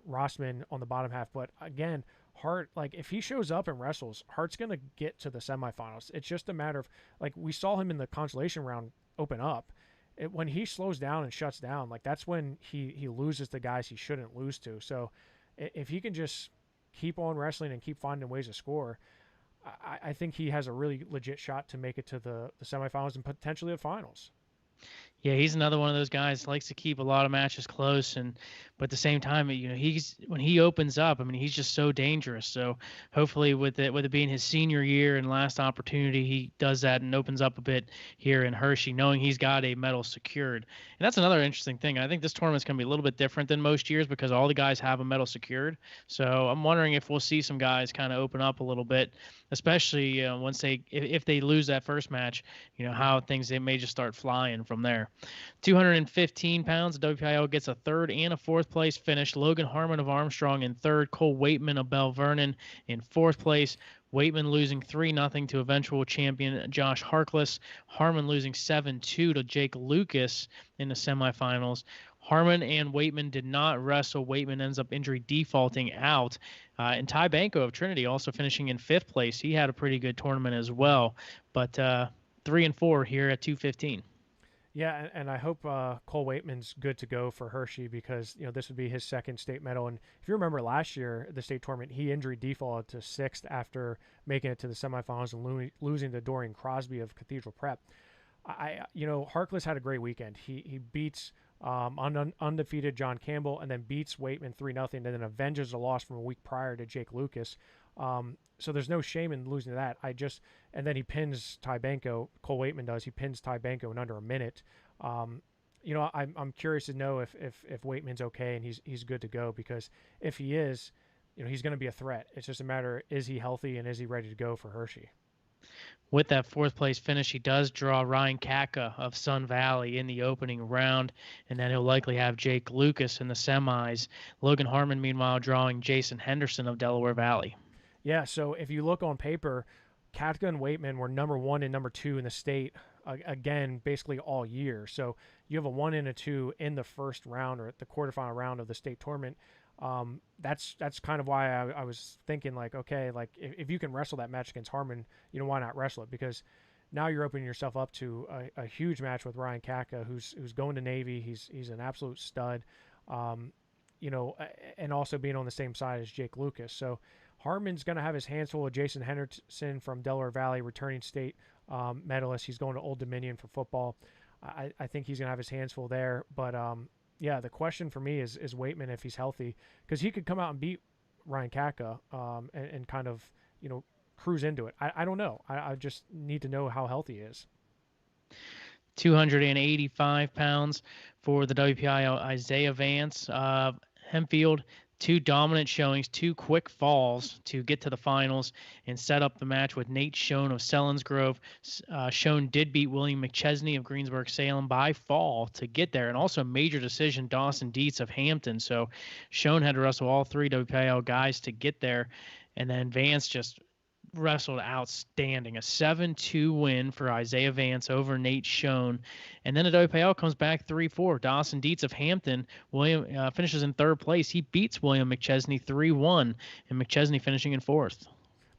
Rossman on the bottom half. But again, Hart, like if he shows up and wrestles, Hart's going to get to the semifinals. It's just a matter of, like, we saw him in the consolation round open up. When he slows down and shuts down, like that's when he loses the guys he shouldn't lose to. So if he can just keep on wrestling and keep finding ways to score, I think he has a really legit shot to make it to the semifinals and potentially the finals. Yeah, he's another one of those guys likes to keep a lot of matches close, but at the same time, he's when he opens up, I mean, he's just so dangerous. So hopefully, with it being his senior year and last opportunity, he does that and opens up a bit here in Hershey, knowing he's got a medal secured. And that's another interesting thing. I think this tournament's going to be a little bit different than most years because all the guys have a medal secured. So I'm wondering if we'll see some guys kind of open up a little bit, especially once if they lose that first match, how they may just start flying from there. 215 pounds, WPIAL gets a third and a fourth place finish. Logan Harmon of Armstrong in third. Cole Waitman of Bell Vernon in fourth place. Waitman losing 3-0 to eventual champion Josh Harkless. Harmon losing 7-2 to Jake Lucas in the semifinals. Harmon and Waitman did not wrestle. Waitman ends up injury defaulting out. And Ty Banco of Trinity also finishing in fifth place. He had a pretty good tournament as well. But 3 and 4 here at 215. Yeah, and I hope Cole Waitman's good to go for Hershey because this would be his second state medal. And if you remember last year, the state tournament, he injury defaulted to sixth after making it to the semifinals and losing to Dorian Crosby of Cathedral Prep. Harkless had a great weekend. He beats undefeated John Campbell and then beats Waitman 3-0 and then avenges a loss from a week prior to Jake Lucas. So there's no shame in losing to that. And then he pins Ty Banco. Cole Waitman does. He pins Ty Banco in under a minute. I'm curious to know if Waitman's okay and he's good to go because if he is, he's going to be a threat. It's just a matter, is he healthy and is he ready to go for Hershey? With that fourth place finish, he does draw Ryan Kaka of Sun Valley in the opening round, and then he'll likely have Jake Lucas in the semis. Logan Harmon, meanwhile, drawing Jason Henderson of Delaware Valley. Yeah, so if you look on paper, Kaka and Waitman were number 1 and number 2 in the state, again, basically all year. So you have a 1 and a 2 in the first round or at the quarterfinal round of the state tournament. That's kind of why I was thinking, like, okay, like if you can wrestle that match against Harmon, why not wrestle it? Because now you're opening yourself up to a huge match with Ryan Kaka, who's going to Navy. He's an absolute stud, and also being on the same side as Jake Lucas. So Harmon's going to have his hands full with Jason Henderson from Delaware Valley, returning state medalist. He's going to Old Dominion for football. I think he's going to have his hands full there. But, yeah, the question for me is Waitman if he's healthy, because he could come out and beat Ryan Kaka and kind of, cruise into it. I don't know. I just need to know how healthy he is. 285 pounds for the WPIAL Isaiah Vance. Hempfield, 2 dominant showings, 2 quick falls to get to the finals and set up the match with Nate Schoen of Selinsgrove. Schoen did beat William McChesney of Greensburg-Salem by fall to get there, and also a major decision, Dawson Dietz of Hampton. So Schoen had to wrestle all 3 WPIAL guys to get there, and then Vance just wrestled outstanding. A 7-2 win for Isaiah Vance over Nate Schoen. And then the WPIAL comes back 3-4. Dawson Dietz of Hampton, William finishes in 3rd place. He beats William McChesney 3-1, and McChesney finishing in 4th.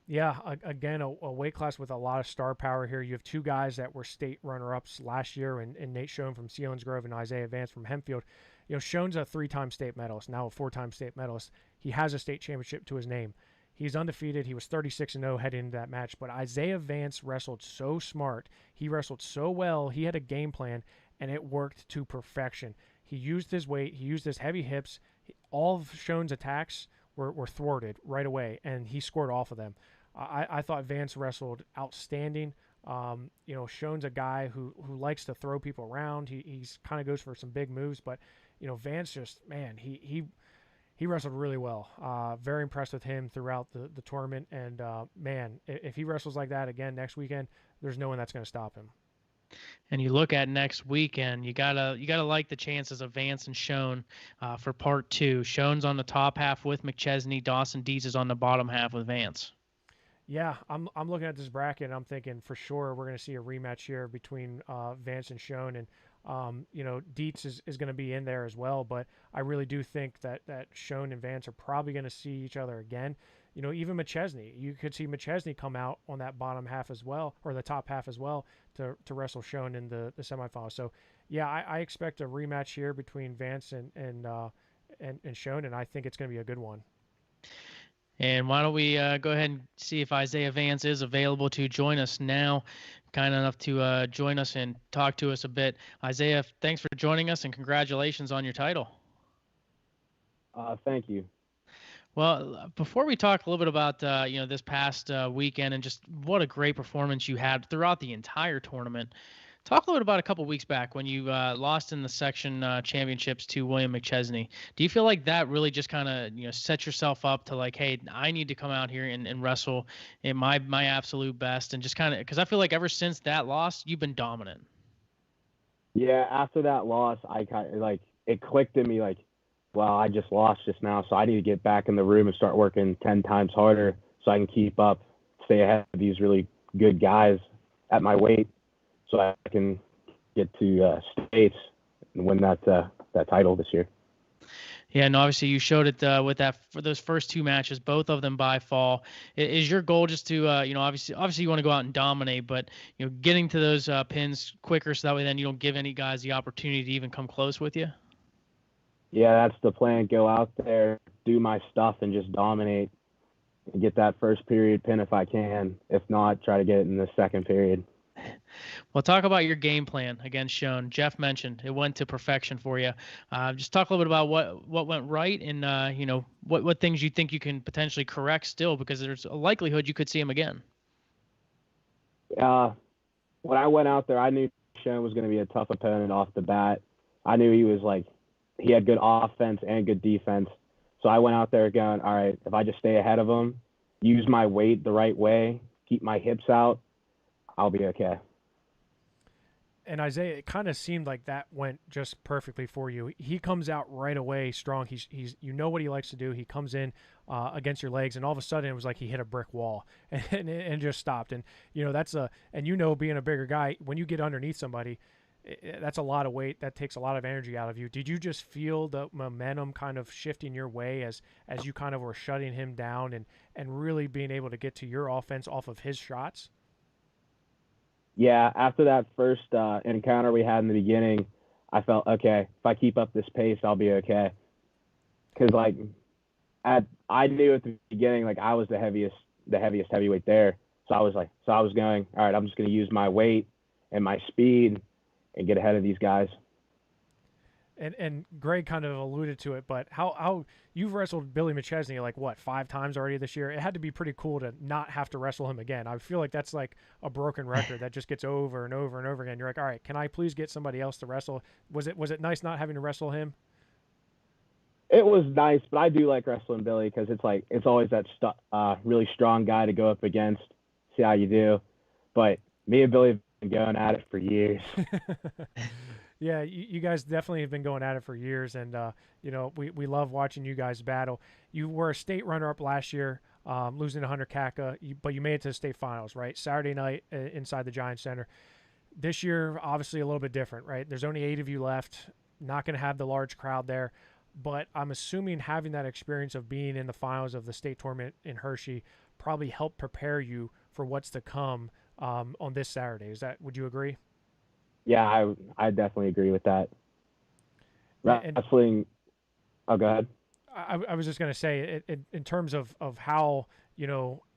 Yeah, again, a weight class with a lot of star power here. You have 2 guys that were state runner-ups last year, and Nate Schoen from Selinsgrove and Isaiah Vance from Hempfield. You know, Schoen's a 3-time state medalist, now a 4-time state medalist. He has a state championship to his name. He's undefeated. He was 36-0 heading into that match. But Isaiah Vance wrestled so smart. He wrestled so well. He had a game plan, and it worked to perfection. He used his weight. He used his heavy hips. All of Schoen's attacks were thwarted right away, and he scored off of them. I thought Vance wrestled outstanding. You know, Schoen's a guy who likes to throw people around. He's kind of goes for some big moves, but you know, Vance just, man, he wrestled really well. Very impressed with him throughout the tournament. And, man, if he wrestles like that again next weekend, there's no one that's going to stop him. And you look at next weekend, you gotta like the chances of Vance and Schoen for part 2. Schoen's on the top half with McChesney. Dawson Dietz is on the bottom half with Vance. Yeah, I'm looking at this bracket, and I'm thinking for sure we're going to see a rematch here between Vance and Schoen. And you know, Dietz is going to be in there as well, but I really do think that Schoen and Vance are probably going to see each other again. You know, even McChesney, you could see McChesney come out on that bottom half as well, or the top half as well, to wrestle Schoen in the semifinals. So, yeah, I expect a rematch here between Vance and Schoen, and I think it's going to be a good one. And why don't we go ahead and see if Isaiah Vance is available to join us now, kind enough to join us and talk to us a bit. Isaiah, thanks for joining us, and congratulations on your title. Thank you. Well, before we talk a little bit about you know, this past weekend and just what a great performance you had throughout the entire tournament, talk a little bit about a couple weeks back when you lost in the section championships to William McChesney. Do you feel like that really just kind of, you know, set yourself up to like, hey, I need to come out here and wrestle in my absolute best, and just kind of, because I feel like ever since that loss, you've been dominant. Yeah, after that loss, I kind of like, it clicked in me like, well, I just lost just now, so I need to get back in the room and start working 10 times harder so I can keep up, stay ahead of these really good guys at my weight, so I can get to states and win that title this year. Yeah, and obviously you showed it with that for those first 2 matches, both of them by fall. Is your goal just to, you know, obviously you want to go out and dominate, but you know, getting to those pins quicker so that way then you don't give any guys the opportunity to even come close with you? Yeah, that's the plan. Go out there, do my stuff, and just dominate and get that first period pin if I can. If not, try to get it in the second period. Well, talk about your game plan against Schoen. Jeff mentioned it went to perfection for you. Just talk a little bit about what went right, and you know, what things you think you can potentially correct still, because there's a likelihood you could see him again. When I went out there, I knew Schoen was going to be a tough opponent off the bat. I knew he had good offense and good defense. So I went out there going, all right, if I just stay ahead of him, use my weight the right way, keep my hips out, I'll be okay. And Isaiah, it kind of seemed like that went just perfectly for you. He comes out right away strong. He's you know what he likes to do. He comes in against your legs, and all of a sudden it was like he hit a brick wall and just stopped. And you know and you know, being a bigger guy, when you get underneath somebody, that's a lot of weight. That takes a lot of energy out of you. Did you just feel the momentum kind of shifting your way as you kind of were shutting him down and really being able to get to your offense off of his shots? Yeah, after that first encounter we had in the beginning, I felt, okay, if I keep up this pace, I'll be okay. Because, like, I knew at the beginning, like, I was the heaviest heavyweight there. So I was going, all right, I'm just going to use my weight and my speed and get ahead of these guys. And Greg kind of alluded to it, but how you've wrestled Billy McChesney like what 5 times already this year? It had to be pretty cool to not have to wrestle him again. I feel like that's like a broken record that just gets over and over and over again. You're like, all right, can I please get somebody else to wrestle? Was it nice not having to wrestle him? It was nice, but I do like wrestling Billy because it's always that really strong guy to go up against, see how you do. But me and Billy have been going at it for years. Yeah, you guys definitely have been going at it for years, and we love watching you guys battle. You were a state runner-up last year, losing to Hunter Kaka, but you made it to the state finals, right? Saturday night inside the Giants Center. This year, obviously a little bit different, right? There's only 8 of you left. Not going to have the large crowd there, but I'm assuming having that experience of being in the finals of the state tournament in Hershey probably helped prepare you for what's to come on this Saturday. Would you agree? Yeah, I definitely agree with that. Wrestling. Oh, go ahead. I was just going to say, in terms of how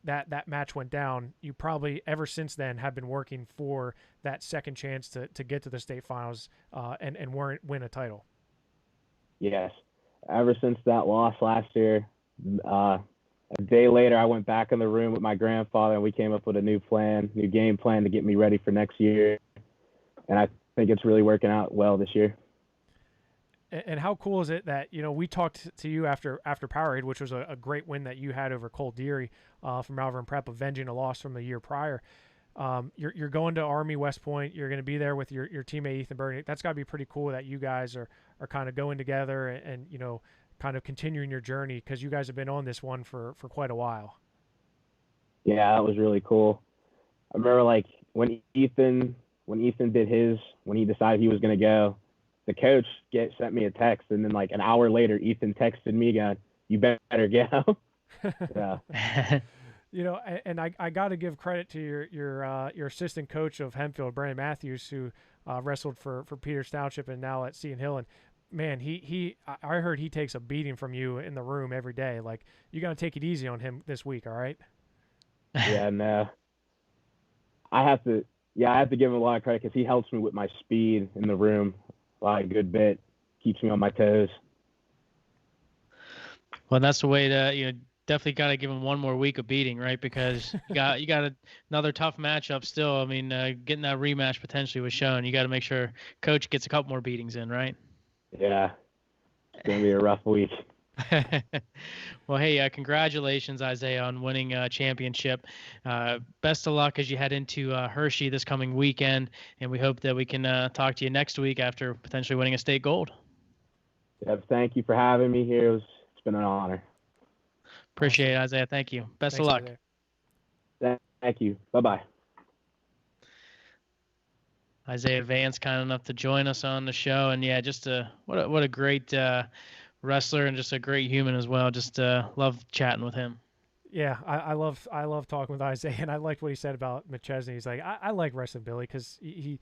that match went down, you probably ever since then have been working for that second chance to get to the state finals and win a title. Yes, ever since that loss last year, a day later I went back in the room with my grandfather and we came up with a new game plan to get me ready for next year. And I think it's really working out well this year. And how cool is it that, we talked to you after Powerade, which was a great win that you had over Cole Deary from Malvern Prep, avenging a loss from the year prior. You're going to Army West Point. You're going to be there with your teammate Ethan Berg. That's got to be pretty cool that you guys are kind of going together and kind of continuing your journey, because you guys have been on this one for quite a while. Yeah, that was really cool. I remember when Ethan when he decided he was going to go, the coach sent me a text, and then an hour later, Ethan texted me going, "You better go." Yeah. And I got to give credit to your assistant coach of Hempfield, Brandon Matthews, who wrestled for Peters Township and now at Seton Hill. And man, I heard he takes a beating from you in the room every day. Like, you got to take it easy on him this week, all right? Yeah, no. I have to give him a lot of credit because he helps me with my speed in the room a good bit, keeps me on my toes. Well, that's the way to, definitely got to give him one more week of beating, right? Because you got another tough matchup still. I mean, getting that rematch potentially was shown. You got to make sure coach gets a couple more beatings in, right? Yeah, it's going to be a rough week. Well, hey, congratulations, Isaiah, on winning a championship. Best of luck as you head into Hershey this coming weekend, and we hope that we can talk to you next week after potentially winning a state gold. Yep, thank you for having me here. It's been an honor. Appreciate it, Isaiah. Thank you. Best of luck. Thank you. Bye-bye. Isaiah Vance, kind enough to join us on the show, and yeah, just what a great wrestler and just a great human as well. Just love chatting with him. Yeah, I love talking with Isaiah, and I liked what he said about McChesney. He's like, I like wrestling Billy because he's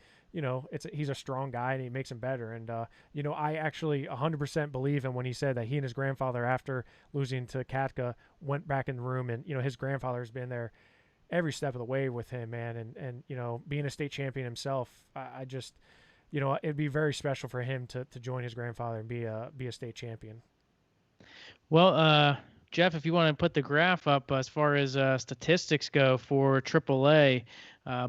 a strong guy and he makes him better. And I actually 100% believe him when he said that he and his grandfather, after losing to Katka, went back in the room, and his grandfather's been there every step of the way with him, man. And being a state champion himself, I just it'd be very special for him to join his grandfather and be a state champion. Well, Jeff, if you want to put the graph up as far as statistics go for AAA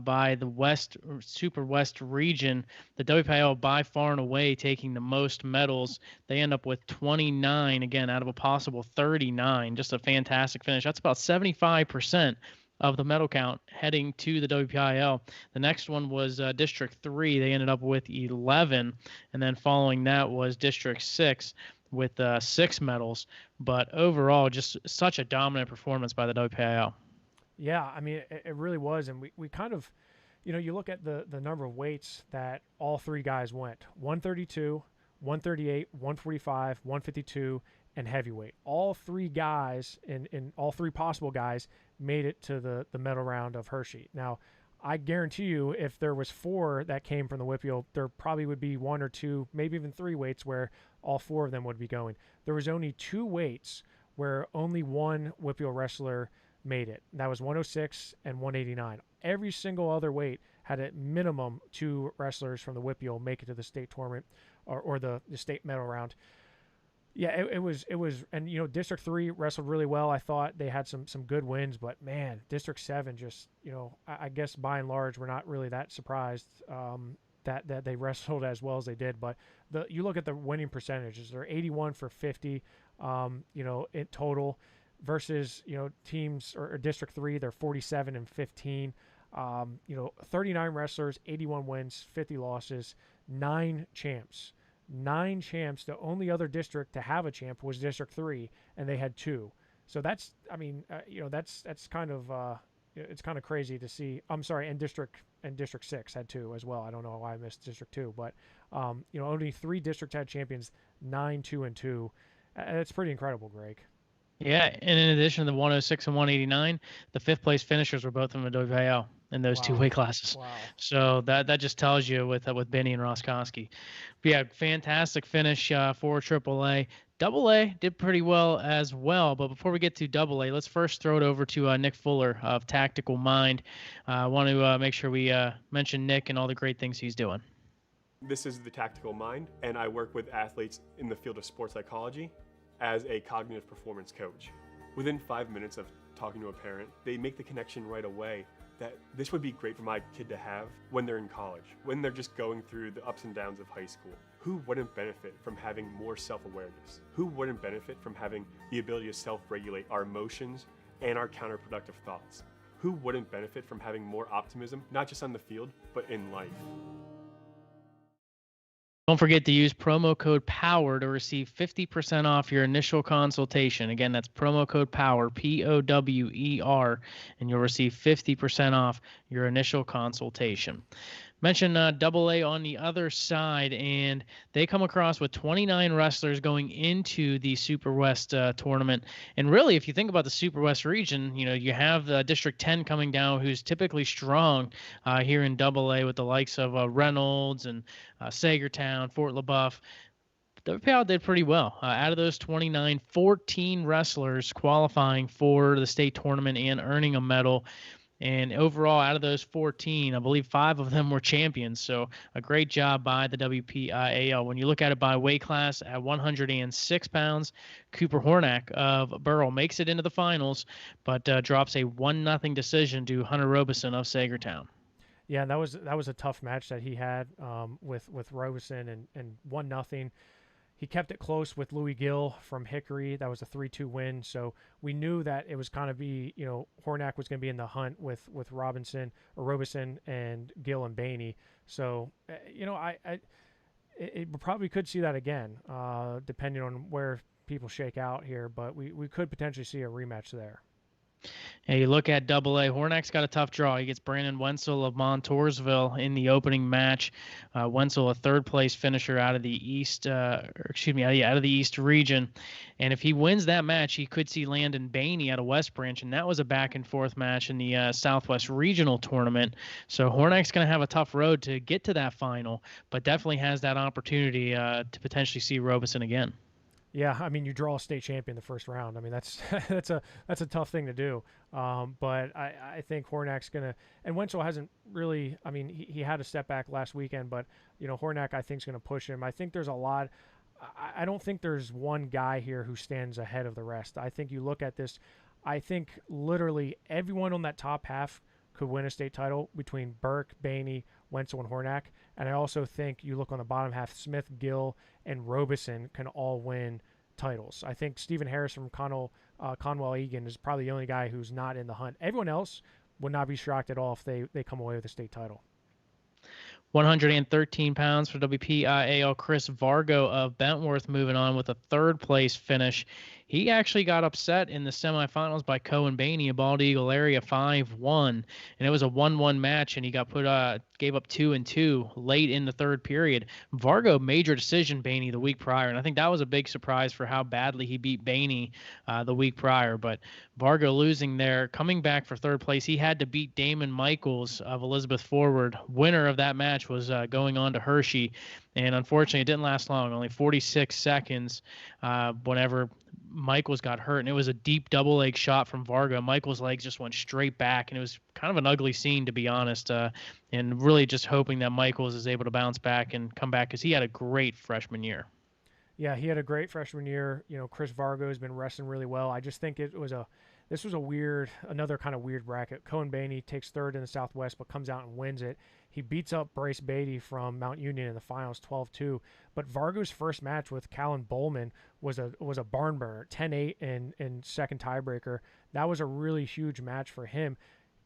by the Super West region, the WPIAL by far and away taking the most medals. They end up with 29, again, out of a possible 39. Just a fantastic finish. That's about 75% of the medal count heading to the WPIAL. The next one was District 3. They ended up with 11. And then following that was District 6. With 6 medals, but overall just such a dominant performance by the WPIAL. Yeah, I mean, it really was, and we kind of, you look at the number of weights that all 3 guys went: 132, 138, 145, 152, and heavyweight. All 3 guys, in all 3 possible guys, made it to the medal round of Hershey. Now, I guarantee you, if there was 4 that came from the WPIAL, there probably would be 1 or 2, maybe even 3 weights where all 4 of them would be going. There was only 2 weights where only one WPIAL wrestler made it. That was 106 and 189. Every single other weight had at minimum 2 wrestlers from the WPIAL make it to the state tournament. or the state medal round. Yeah, it was, and District 3 wrestled really well. I thought they had some good wins, but man, District 7 just, I guess by and large we're not really that surprised that they wrestled as well as they did. But you look at the winning percentages; they're 81 for 50, in total, versus teams or District 3 they're 47 and 15. 39 wrestlers, 81 wins, 50 losses, 9 champs. 9 champs. The only other district to have a champ was District 3, and they had 2. So that's, that's kind of, it's kind of crazy to see. I'm sorry, and District 6 had 2 as well. I don't know why I missed District 2, but only 3 districts had champions, 9, 2, and 2. It's pretty incredible, Greg. Yeah, and in addition to the 106 and 189, the 5th place finishers were both in the WPIAL in those 2 weight classes. Wow. So that just tells you with Benny and Roskoski. But yeah, fantastic finish for AAA. AA did pretty well as well. But before we get to AA, let's first throw it over to Nick Fuller of Tactical Mind. I want to make sure we mention Nick and all the great things he's doing. This is the Tactical Mind, and I work with athletes in the field of sports psychology as a cognitive performance coach. Within 5 minutes of talking to a parent, they make the connection right away that this would be great for my kid to have when they're in college, when they're just going through the ups and downs of high school. Who wouldn't benefit from having more self-awareness? Who wouldn't benefit from having the ability to self-regulate our emotions and our counterproductive thoughts? Who wouldn't benefit from having more optimism, not just on the field, but in life? Don't forget to use promo code POWER to receive 50% off your initial consultation. Again, that's promo code POWER, POWER, and you'll receive 50% off your initial consultation. Mention AA on the other side, and they come across with 29 wrestlers going into the Super West tournament. And really, if you think about the Super West region, you have District 10 coming down, who's typically strong here in AA with the likes of Reynolds and Sagertown, Fort LaBeouf. WPIAL did pretty well. Out of those 29, 14 wrestlers qualifying for the state tournament and earning a medal. And overall, out of those 14, I believe 5 of them were champions. So a great job by the WPIAL. When you look at it by weight class at 106 pounds, Cooper Hornack of Burrell makes it into the finals, but drops a 1-0 decision to Hunter Robeson of Sagertown. Yeah, that was a tough match that he had with Robeson and 1-0. He kept it close with Louis Gill from Hickory. That was a 3-2 win. So we knew that it was going to be, Hornack was going to be in the hunt with Robeson and Gill and Bainey. So, it probably could see that again, depending on where people shake out here. But we could potentially see a rematch there. And you look at AA, Hornack's got a tough draw. He gets Brandon Wenzel of Montoursville in the opening match. Wenzel, a 3rd place finisher out of the East, out of the East region. And if he wins that match, he could see Landon Bainey out of West Branch, and that was a back and forth match in the Southwest Regional Tournament. So Hornack's going to have a tough road to get to that final, but definitely has that opportunity to potentially see Robeson again. Yeah, I mean, you draw a state champion the first round. I mean, that's that's a tough thing to do. But I think Hornack's gonna, and Wenzel hasn't really. I mean, he had a step back last weekend, but Hornack I think is gonna push him. I think there's a lot. I don't think there's one guy here who stands ahead of the rest. I think you look at this. I think literally everyone on that top half could win a state title between Burke, Bainey, Wenzel, and Hornack. And I also think you look on the bottom half, Smith, Gill, and Robeson can all win titles. I think Stephen Harris from Conwell Egan is probably the only guy who's not in the hunt. Everyone else would not be shocked at all if they come away with a state title. 113 pounds for WPIAL. Chris Vargo of Bentworth moving on with a 3rd place finish. He actually got upset in the semifinals by Cohen Bainey, a Bald Eagle area 5-1, and it was a 1-1 match, and he got gave up 2-2 late in the 3rd period. Vargo major decision Bainey the week prior, and I think that was a big surprise for how badly he beat Bainey the week prior. But Vargo losing there, coming back for 3rd place, he had to beat Damon Michaels of Elizabeth Forward. Winner of that match was going on to Hershey. And unfortunately, it didn't last long, only 46 seconds whenever Michaels got hurt, and it was a deep double leg shot from Vargo. Michaels' legs just went straight back, and it was kind of an ugly scene, to be honest. And really just hoping that Michaels is able to bounce back and come back, because he had a great freshman year. Yeah, he had a great freshman year. Chris Vargo has been wrestling really well. I just think this was another kind of weird bracket. Cohen Baney takes third in the Southwest, but comes out and wins it. He beats up Bryce Beatty from Mount Union in the finals 12-2. But Vargo's first match with Callan Bowman was a barn burner, 10-8 in second tiebreaker. That was a really huge match for him.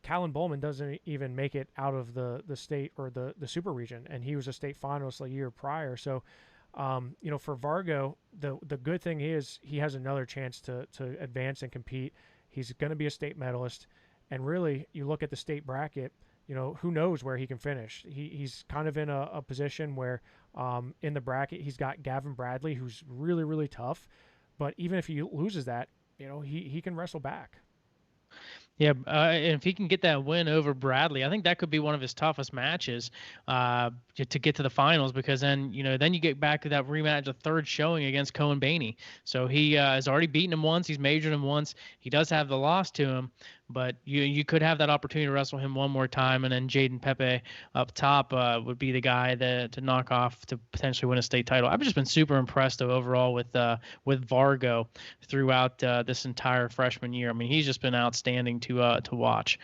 Callan Bowman doesn't even make it out of the state or the super region, and he was a state finalist a year prior. So, for Vargo, the good thing is he has another chance to advance and compete. He's going to be a state medalist, and really, you look at the state bracket, who knows where he can finish. He's kind of in a position where in the bracket he's got Gavin Bradley, who's really, really tough, but even if he loses that, he can wrestle back. Yeah, and if he can get that win over Bradley, I think that could be one of his toughest matches to get to the finals, because then you get back to that rematch, the third showing against Cohen Baney. So he has already beaten him once. He's majored him once. He does have the loss to him, but you could have that opportunity to wrestle him one more time, and then Jaden Pepe up top would be the guy to knock off to potentially win a state title. I've just been super impressed overall with Vargo throughout this entire freshman year. I mean, he's just been outstanding to watch.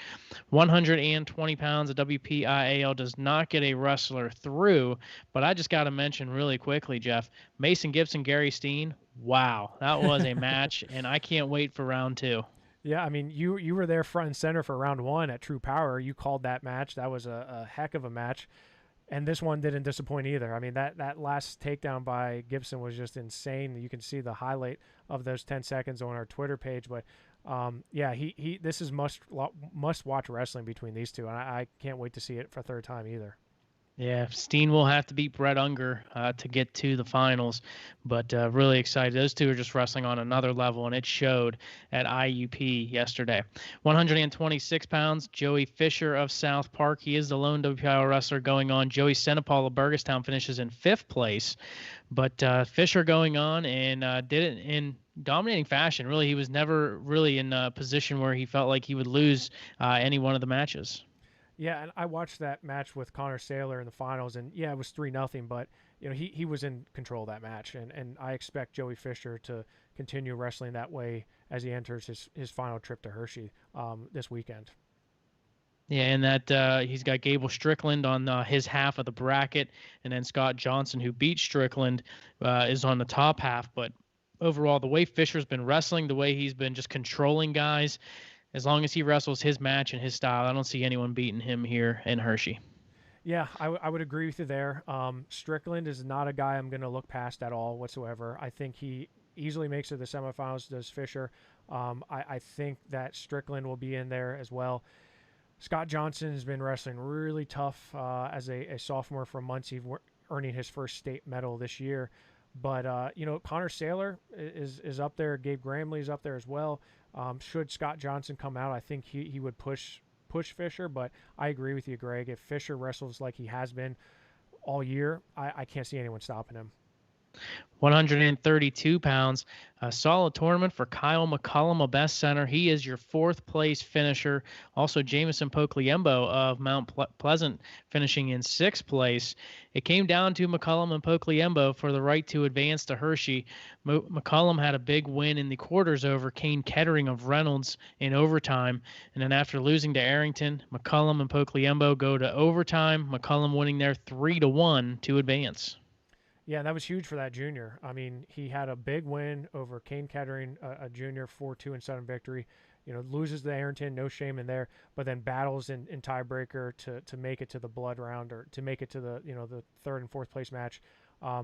120 pounds of WPIAL does not get a wrestler through, but I just got to mention really quickly, Jeff, Mason Gibson, Gary Steen. Wow, that was a match, and I can't wait for round 2. Yeah, I mean, you were there front and center for round 1 at True Power. You called that match. That was a heck of a match. And this one didn't disappoint either. I mean, that last takedown by Gibson was just insane. You can see the highlight of those 10 seconds on our Twitter page. But, this is must-watch wrestling between these two. And I can't wait to see it for a third time either. Yeah, Steen will have to beat Brett Unger to get to the finals, but really excited. Those two are just wrestling on another level, and it showed at IUP yesterday. 126 pounds, Joey Fisher of South Park. He is the lone WPIAL wrestler going on. Joey Senapal of Burgestown finishes in 5th place, but Fisher going on and did it in dominating fashion. Really, he was never really in a position where he felt like he would lose any one of the matches. Yeah, and I watched that match with Connor Saylor in the finals, and yeah, it was 3-0, but he was in control of that match, and I expect Joey Fisher to continue wrestling that way as he enters his final trip to Hershey this weekend. Yeah, and that he's got Gable Strickland on his half of the bracket, and then Scott Johnson, who beat Strickland, is on the top half. But overall, the way Fisher's been wrestling, the way he's been just controlling guys, as long as he wrestles his match and his style, I don't see anyone beating him here in Hershey. Yeah, I would agree with you there. Strickland is not a guy I'm going to look past at all whatsoever. I think he easily makes it to the semifinals, does Fisher. I think that Strickland will be in there as well. Scott Johnson has been wrestling really tough as a sophomore from Muncie, earning his first state medal this year. But, Connor Saylor is up there. Gabe Gramley is up there as well. Should Scott Johnson come out, I think he would push Fisher, but I agree with you, Greg. If Fisher wrestles like he has been all year, I can't see anyone stopping him. 132 pounds. A solid tournament for Kyle McCullum, a best center. He is your 4th place finisher. Also, Jamison Pokliembo of Mount Pleasant finishing in 6th place. It came down to McCullum and Pokliembo for the right to advance to Hershey. McCullum had a big win in the quarters over Kane Kettering of Reynolds in overtime. And then after losing to Arrington, McCullum and Pokliembo go to overtime. McCullum winning there 3-1 to advance. Yeah, that was huge for that junior. I mean, he had a big win over Kane Kettering, a junior, 4-2-7 victory. Loses to Arrington, no shame in there, but then battles in tiebreaker to make it to the blood round, or to make it to the the 3rd and 4th place match.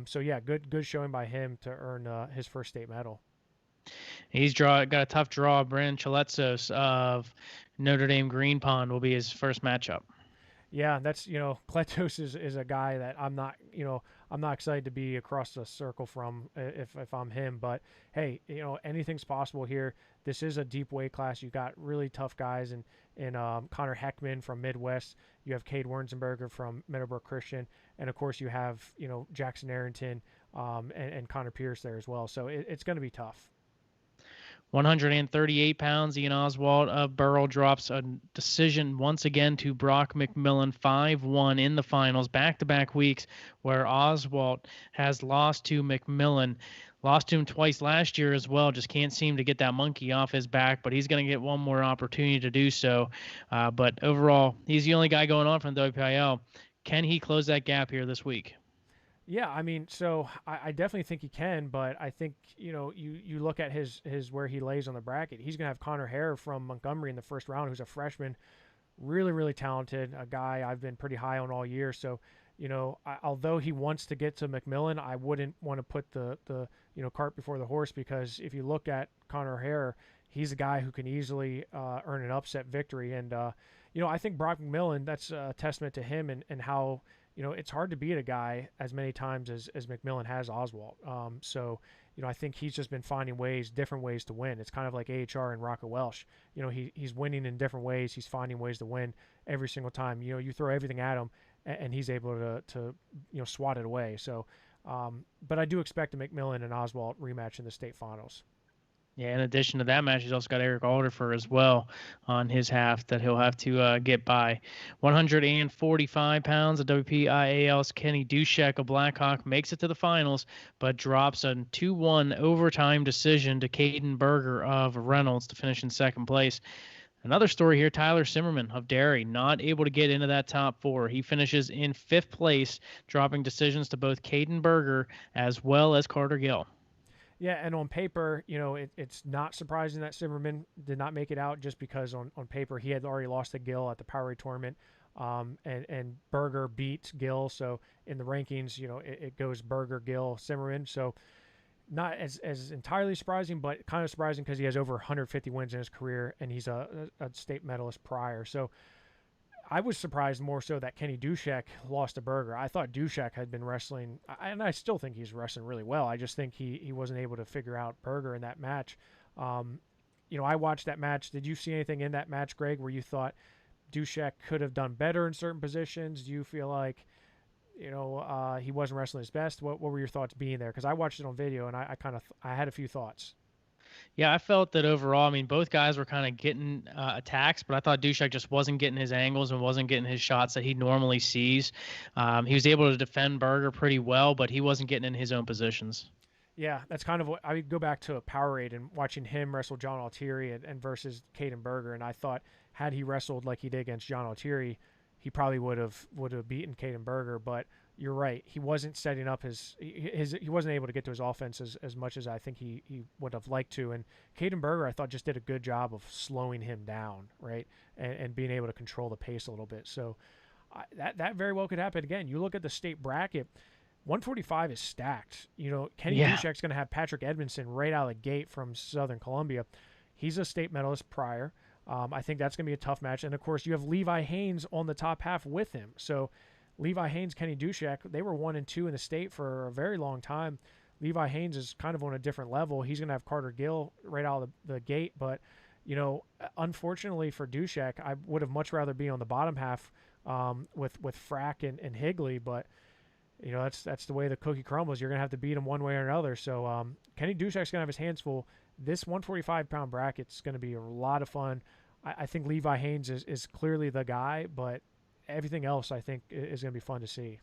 So yeah, good showing by him to earn his first state medal. He's got a tough draw. Brandon Chaletzos of Notre Dame Green Pond will be his first matchup. Yeah, that's Kletos is a guy that I'm not excited to be across the circle from if I'm him. But hey, anything's possible here. This is a deep weight class. You've got really tough guys in Connor Heckman from Midwest. You have Cade Wernzenberger from Meadowbrook Christian, and of course you have Jackson Arrington and Connor Pierce there as well. So it's going to be tough. 138 pounds, Ian Oswald of Burrell drops a decision once again to Brock McMillan, 5-1 in the finals, back-to-back weeks where Oswald has lost to McMillan. Lost to him twice last year as well. Just can't seem to get that monkey off his back, but he's going to get one more opportunity to do so. But overall, he's the only guy going on from the WPIAL. Can he close that gap here this week? Yeah, I mean, so I definitely think he can, but I think, you look at his where he lays on the bracket. He's going to have Connor Hare from Montgomery in the first round, who's a freshman, really, really talented, a guy I've been pretty high on all year. So, although he wants to get to McMillan, I wouldn't want to put the cart before the horse, because if you look at Connor Hare, he's a guy who can easily earn an upset victory. And, I think Brock McMillan, that's a testament to him and how, it's hard to beat a guy as many times as McMillan has Oswald. So, I think he's just been finding different ways to win. It's kind of like AHR and Rocco Welsh. He's winning in different ways. He's finding ways to win every single time. You throw everything at him, and he's able to swat it away. So, but I do expect a McMillan and Oswald rematch in the state finals. Yeah, in addition to that match, he's also got Eric Alderfer as well on his half that he'll have to get by. 145 pounds of WPIAL's Kenny Dushek of Blackhawk makes it to the finals, but drops a 2-1 overtime decision to Caden Berger of Reynolds to finish in second place. Another story here, Tyler Simmerman of Derry, not able to get into that top four. He finishes in fifth place, dropping decisions to both Caden Berger as well as Carter Gill. Yeah, and on paper, it's not surprising that Simmerman did not make it out, just because on paper he had already lost to Gill at the Powerade tournament, and Berger beat Gill. So in the rankings, it goes Berger, Gill, Simmerman. So not as entirely surprising, but kind of surprising because he has over 150 wins in his career, and he's a state medalist prior. So I was surprised more so that Kenny Dushek lost to Berger. I thought Dushek had been wrestling, and I still think he's wrestling really well. I just think he wasn't able to figure out Berger in that match. I watched that match. Did you see anything in that match, Greg, where you thought Dushek could have done better in certain positions? Do you feel like, he wasn't wrestling his best? What were your thoughts being there? Because I watched it on video, and I had a few thoughts. Yeah, I felt that overall, both guys were kind of getting attacks, but I thought Dushek just wasn't getting his angles and wasn't getting his shots that he normally sees. He was able to defend Berger pretty well, but he wasn't getting in his own positions. Yeah, that's kind of what I would go back to a Powerade and watching him wrestle John Altieri and versus Caden Berger, and I thought had he wrestled like he did against John Altieri, he probably would have beaten Caden Berger. But you're right, he wasn't setting up he wasn't able to get to his offense as much as I think he would have liked to. And Caden Berger, I thought, just did a good job of slowing him down, right, and being able to control the pace a little bit. So that very well could happen again. You look at the state bracket. 145 is stacked. Kenny Dushek's going to have Patrick Edmondson right out of the gate from Southern Columbia. He's a state medalist prior. I think that's going to be a tough match. And, of course, you have Levi Haynes on the top half with him. So Levi Haynes, Kenny Dushek, they were 1 and 2 in the state for a very long time. Levi Haynes is kind of on a different level. He's going to have Carter Gill right out of the gate. But, unfortunately for Dushek, I would have much rather be on the bottom half with Frack and Higley. But that's the way the cookie crumbles. You're going to have to beat him one way or another. So Kenny Dushek's going to have his hands full. This 145-pound bracket's going to be a lot of fun. I think Levi Haynes is clearly the guy, but everything else I think is going to be fun to see.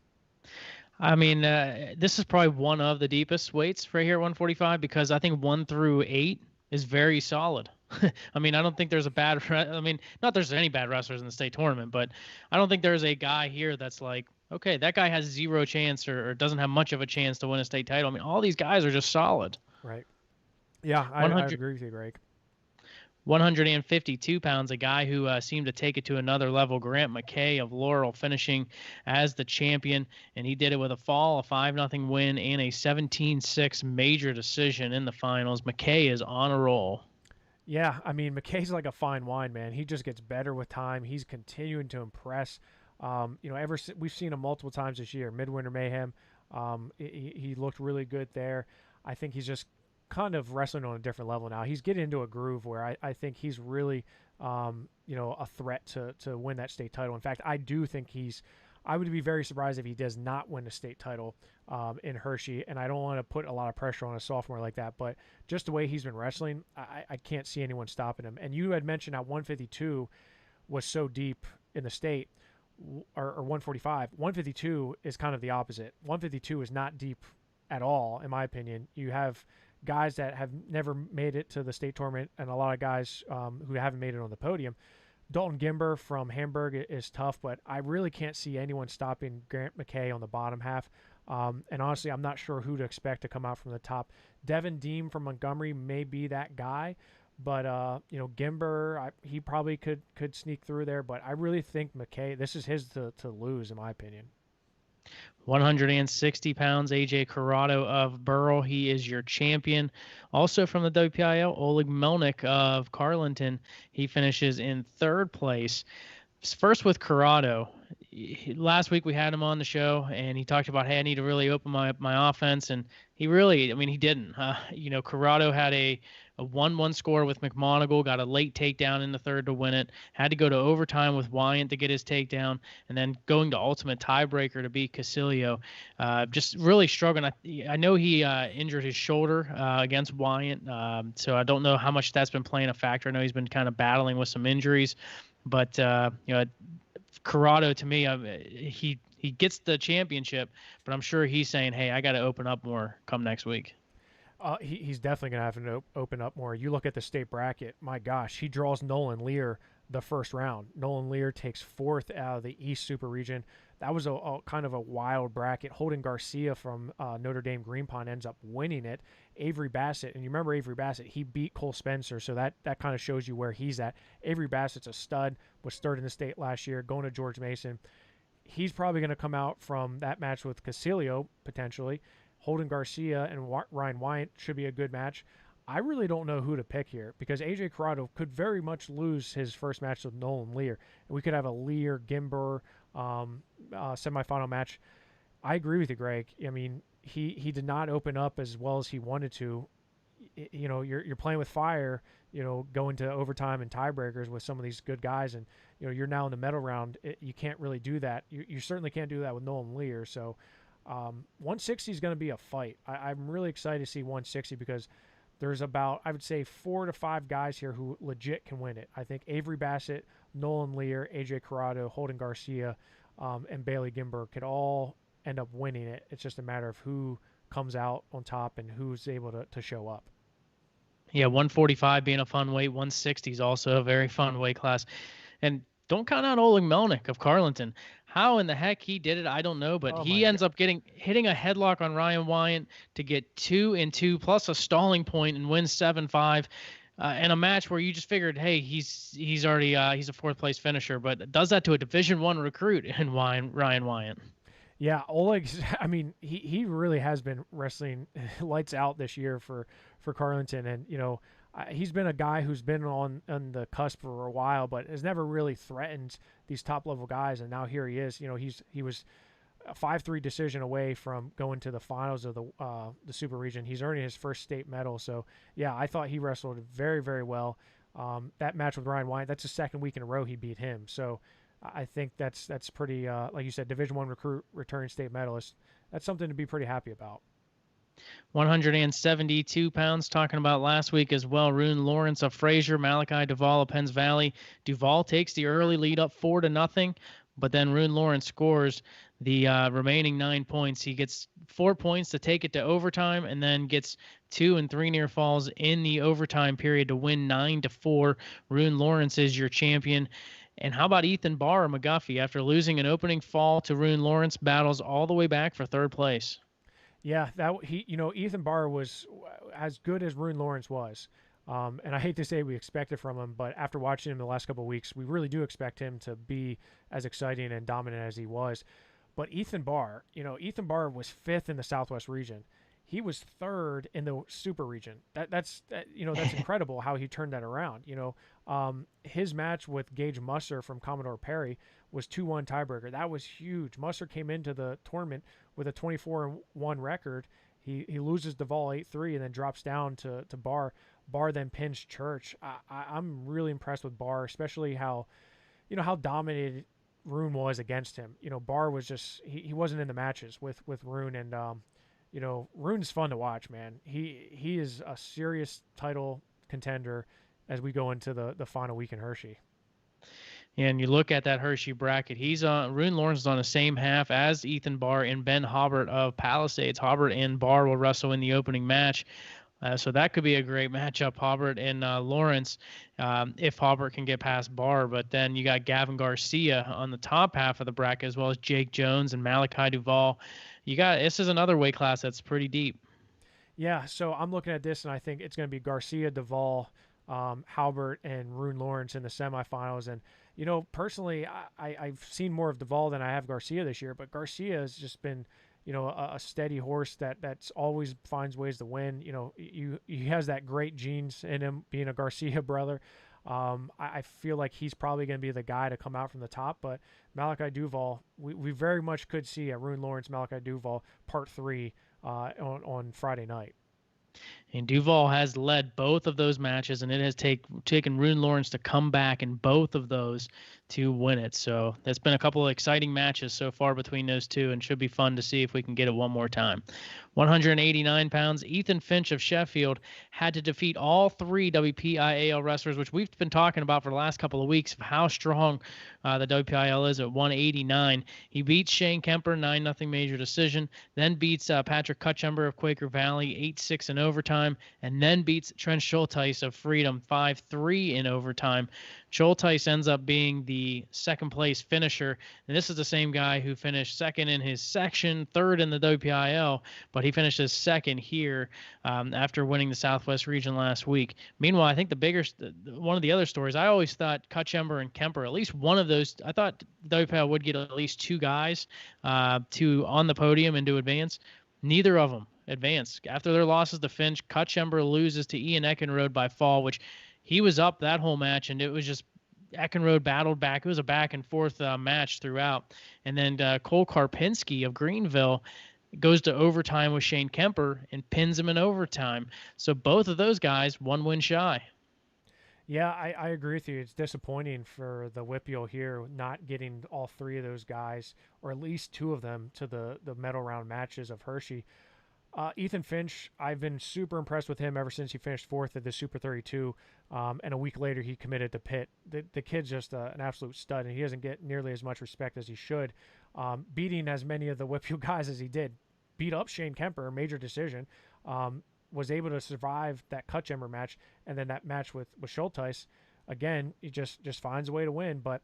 This is probably one of the deepest weights right here at 145 because I think 1 through 8 is very solid. I don't think there's not there's any bad wrestlers in the state tournament, but I don't think there's a guy here that's like, okay, that guy has zero chance or doesn't have much of a chance to win a state title. All these guys are just solid. Right. Yeah, I agree with you, Greg. 152 pounds, a guy who seemed to take it to another level, Grant McKay of Laurel, finishing as the champion, and he did it with a fall, a 5-0 win, and a 17-6 major decision in the finals. McKay is on a roll. Yeah, McKay's like a fine wine, man. He just gets better with time. He's continuing to impress. We've seen him multiple times this year. Midwinter Mayhem, he looked really good there. I think he's just kind of wrestling on a different level now. He's getting into a groove where I think he's really, a threat to win that state title. In fact, I do think he's I would be very surprised if he does not win a state title in Hershey, and I don't want to put a lot of pressure on a sophomore like that, but just the way he's been wrestling, I can't see anyone stopping him. And you had mentioned how 152 was so deep in the state, or 145. 152 is kind of the opposite. 152 is not deep at all, in my opinion. You have guys that have never made it to the state tournament, and a lot of guys who haven't made it on the podium. Dalton Gimber from Hamburg is tough, but I really can't see anyone stopping Grant McKay on the bottom half. And honestly, I'm not sure who to expect to come out from the top. Devin Deem from Montgomery may be that guy, but Gimber, he probably could sneak through there. But I really think McKay, this is his to lose, in my opinion. 160 pounds, AJ Corrado of Burrell. He is your champion. Also from the WPIAL, Oleg Melnick of Carlinton. He finishes in third place. First with Corrado. Last week we had him on the show, and he talked about, hey, I need to really open my offense. And he really, he didn't. Corrado had a 1-1 score with McMonagle, got a late takedown in the third to win it, had to go to overtime with Wyant to get his takedown, and then going to ultimate tiebreaker to beat Casilio. Just really struggling. I know he injured his shoulder against Wyant, so I don't know how much that's been playing a factor. I know he's been kind of battling with some injuries, but Corrado, to me, he gets the championship, but I'm sure he's saying, hey, I got to open up more come next week. He's definitely going to have to open up more. You look at the state bracket, my gosh, he draws Nolan Lear the first round. Nolan Lear takes fourth out of the East Super Region. That was a kind of a wild bracket. Holden Garcia from Notre Dame Green Pond ends up winning it. Avery Bassett, and you remember Avery Bassett, he beat Cole Spencer, so that kind of shows you where he's at. Avery Bassett's a stud, was third in the state last year, going to George Mason. He's probably going to come out from that match with Casilio, potentially. Holden Garcia and Ryan Wyant should be a good match. I really don't know who to pick here because AJ Corrado could very much lose his first match with Nolan Lear. And we could have a Lear-Gimber semifinal match. I agree with you, Greg. He did not open up as well as he wanted to. You're playing with fire, going to overtime and tiebreakers with some of these good guys. And, you're now in the medal round. You can't really do that. You certainly can't do that with Nolan Lear. So 160 is going to be a fight. I'm really excited to see 160 because there's about, I would say, 4 to 5 guys here who legit can win it. I think Avery Bassett, Nolan Lear, AJ Corrado, Holden Garcia, and Bailey Gimber could all end up winning it. It's just a matter of who comes out on top and who's able to show up. Yeah, 145 being a fun weight. 160 is also a very fun weight class. And don't count out Oleg Melnick of Carlinton. How in the heck he did it, I don't know, but he ends up hitting a headlock on Ryan Wyant to get 2-2 plus a stalling point and win 7-5. In a match where you just figured, hey, he's already he's a fourth place finisher, but does that to a Division I recruit in Ryan Wyant. Yeah, Oleg. He really has been wrestling lights out this year for Carlinton, and he's been a guy who's been on the cusp for a while, but has never really threatened these top level guys. And now here he is. He was a 5-3 decision away from going to the finals of the Super Region. He's earning his first state medal. So yeah, I thought he wrestled very, very well. That match with Ryan Wyant, that's the second week in a row he beat him. So I think that's pretty, like you said, Division I recruit, returning state medalist. That's something to be pretty happy about. 172 pounds, talking about last week as well. Rune Lawrence of Fraser, Malachi Duvall of Penns Valley. Duvall takes the early lead up 4-0, but then Rune Lawrence scores the remaining 9 points. He gets 4 points to take it to overtime, and then gets 2 and 3 near falls in the overtime period to win 9-4. Rune Lawrence is your champion. And how about Ethan Barr of McGuffey? After losing an opening fall to Rune Lawrence, battles all the way back for third place. Yeah, Ethan Barr was as good as Rune Lawrence was. And I hate to say we expect it from him, but after watching him the last couple of weeks, we really do expect him to be as exciting and dominant as he was. But Ethan Barr was 5th in the Southwest region. He was 3rd in the Super region. That's incredible how he turned that around. His match with Gage Musser from Commodore Perry was 2-1 tiebreaker. That was huge. Musser came into the tournament with a 24-1 record. He loses Duvall 8-3 and then drops down to Barr. Barr then pins Church. I'm really impressed with Barr, especially how dominated Rune was against him. Barr was just he wasn't in the matches with Rune, and Rune's fun to watch, man. He is a serious title contender as we go into the final week in Hershey. And you look at that Hershey bracket, Rune Lawrence is on the same half as Ethan Barr and Ben Hobbart of Palisades. Hobbart and Barr will wrestle in the opening match. So that could be a great matchup, Hobbart and Lawrence, if Hobbart can get past Barr. But then you got Gavin Garcia on the top half of the bracket, as well as Jake Jones and Malachi Duvall. This is another weight class that's pretty deep. Yeah, so I'm looking at this, and I think it's going to be Garcia, Duvall, Hobbart, and Rune Lawrence in the semifinals. And, personally, I've seen more of Duvall than I have Garcia this year, but Garcia has just been – a steady horse that's always finds ways to win. He has that great genes in him, being a Garcia brother. I feel like he's probably going to be the guy to come out from the top. But Malachi Duvall, we very much could see a Rune Lawrence, Malachi Duvall part 3 on Friday night. And Duvall has led both of those matches, and it has taken Rune Lawrence to come back in both of those to win it. So there's been a couple of exciting matches so far between those two, and should be fun to see if we can get it one more time. 189 pounds, Ethan Finch of Sheffield had to defeat all 3 WPIAL wrestlers, which we've been talking about for the last couple of weeks of how strong the WPIAL is at 189. He beats Shane Kemper 9-0 major decision, then beats Patrick Cutchember of Quaker Valley 8-6 in overtime, and then beats Trent Schulteis of Freedom 5-3 in overtime. Schulteis ends up being the second place finisher, and this is the same guy who finished second in his section, third in the WPIL, but he finishes second here after winning the Southwest region last week. Meanwhile, I think one of the other stories, I always thought Cutchember and Kemper, at least one of those, I thought WPIL would get at least 2 guys on the podium and to advance. Neither of them advanced. After their losses to Finch, Cutchember loses to Ian Eckenrode by fall, which he was up that whole match, and it was just Eckenrode battled back. It was a back and forth match throughout. And then Cole Karpinski of Greenville goes to overtime with Shane Kemper and pins him in overtime. So both of those guys 1 win shy. Yeah, I agree with you. It's disappointing for the WPIAL here not getting all 3 of those guys, or at least 2 of them, to the medal round matches of Hershey. Ethan Finch, I've been super impressed with him ever since he finished 4th at the Super 32, and a week later he committed to Pitt. The kid's just an absolute stud, and he doesn't get nearly as much respect as he should, beating as many of the WPIAL guys as he did. Beat up Shane Kemper, major decision, was able to survive that Cutchember match, and then that match with Schulteis. Again, he just finds a way to win, but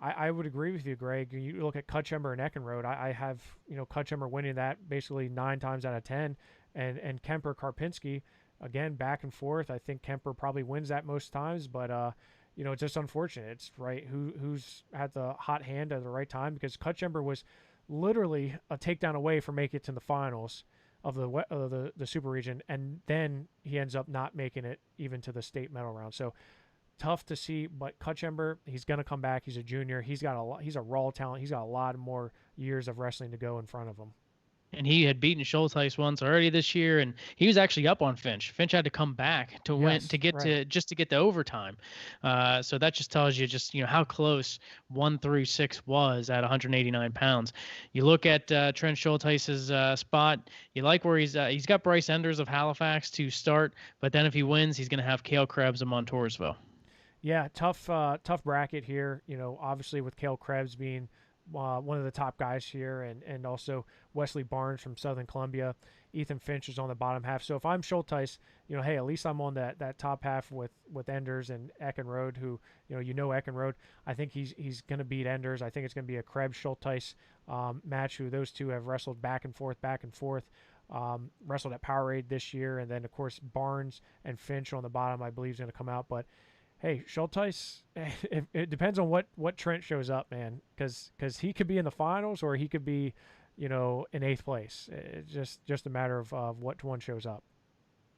I would agree with you, Greg. You look at Cutchember and Eckenrode. I have Cutchember winning that basically 9 times out of 10, and Kemper Karpinski, again, back and forth. I think Kemper probably wins that most times, but it's just unfortunate. It's right who's had the hot hand at the right time, because Cutchember was literally a takedown away from making it to the finals of the Super Region, and then he ends up not making it even to the state medal round. So tough to see, but Cutchember, he's going to come back. He's a junior. He's a raw talent. He's got a lot more years of wrestling to go in front of him. And he had beaten Schulteis once already this year, and he was actually up on Finch. Finch had to come back to win to get to overtime. So that just tells you how close 1 through 6 was at 189 pounds. You look at Trent Schulteis's spot. You like where he's got Bryce Enders of Halifax to start, but then if he wins, he's going to have Cale Krebs of Montoursville. Yeah, tough bracket here. Obviously with Cale Krebs being one of the top guys here, and also Wesley Barnes from Southern Columbia. Ethan Finch is on the bottom half. So if I'm Schulteis, hey, at least I'm on that top half with Enders and Eckenrode, who Eckenrode. I think he's going to beat Enders. I think it's going to be a Krebs Schulteis match. Who those two have wrestled back and forth. Wrestled at Powerade this year, and then of course Barnes and Finch on the bottom, I believe, is going to come out, but. Hey, Schulteis, it depends on what Trent shows up, man, because he could be in the finals or he could be, in 8th place. It's just a matter of what one shows up.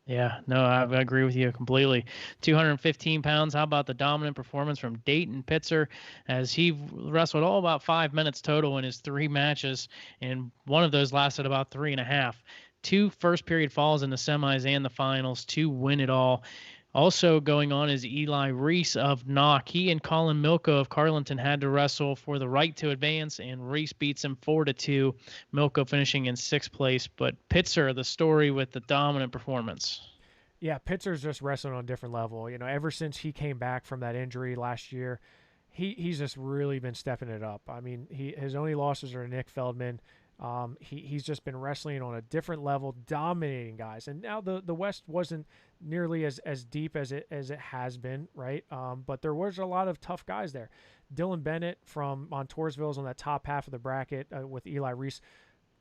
Yeah, no, I agree with you completely. 215 pounds. How about the dominant performance from Dayton Pitzer, as he wrestled all about 5 minutes total in his 3 matches, and one of those lasted about 3.5. 2 first period falls in the semis and the finals to win it all. Also going on is Eli Reese of Knock. He and Colin Milko of Carlinton had to wrestle for the right to advance, and Reese beats him 4-2. Milko finishing in 6th place. But Pitzer, the story with the dominant performance. Yeah, Pitzer's just wrestling on a different level. You know, ever since he came back from that injury last year, he's just really been stepping it up. I mean, his only losses are Nick Feldman. He's just been wrestling on a different level, dominating guys. And now the West wasn't nearly as deep as it has been, right? But there was a lot of tough guys there. Dylan Bennett from Montoursville is on that top half of the bracket with Eli Reese.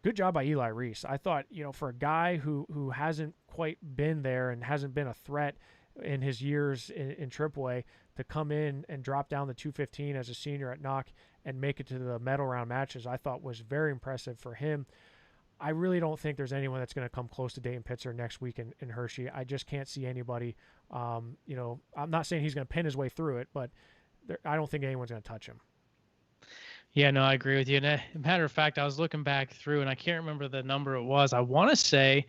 Good job by Eli Reese. I thought, you know, for a guy who hasn't quite been there and hasn't been a threat in his years in AAA, to come in and drop down the 215 as a senior at Knock and make it to the medal round matches, I thought was very impressive for him. I really don't think there's anyone that's going to come close to Dayton Pitzer next week in Hershey. I just can't see anybody. You know, I'm not saying he's going to pin his way through it, but I don't think anyone's going to touch him. Yeah, no, I agree with you. And a matter of fact, I was looking back through, and I can't remember the number it was. I want to say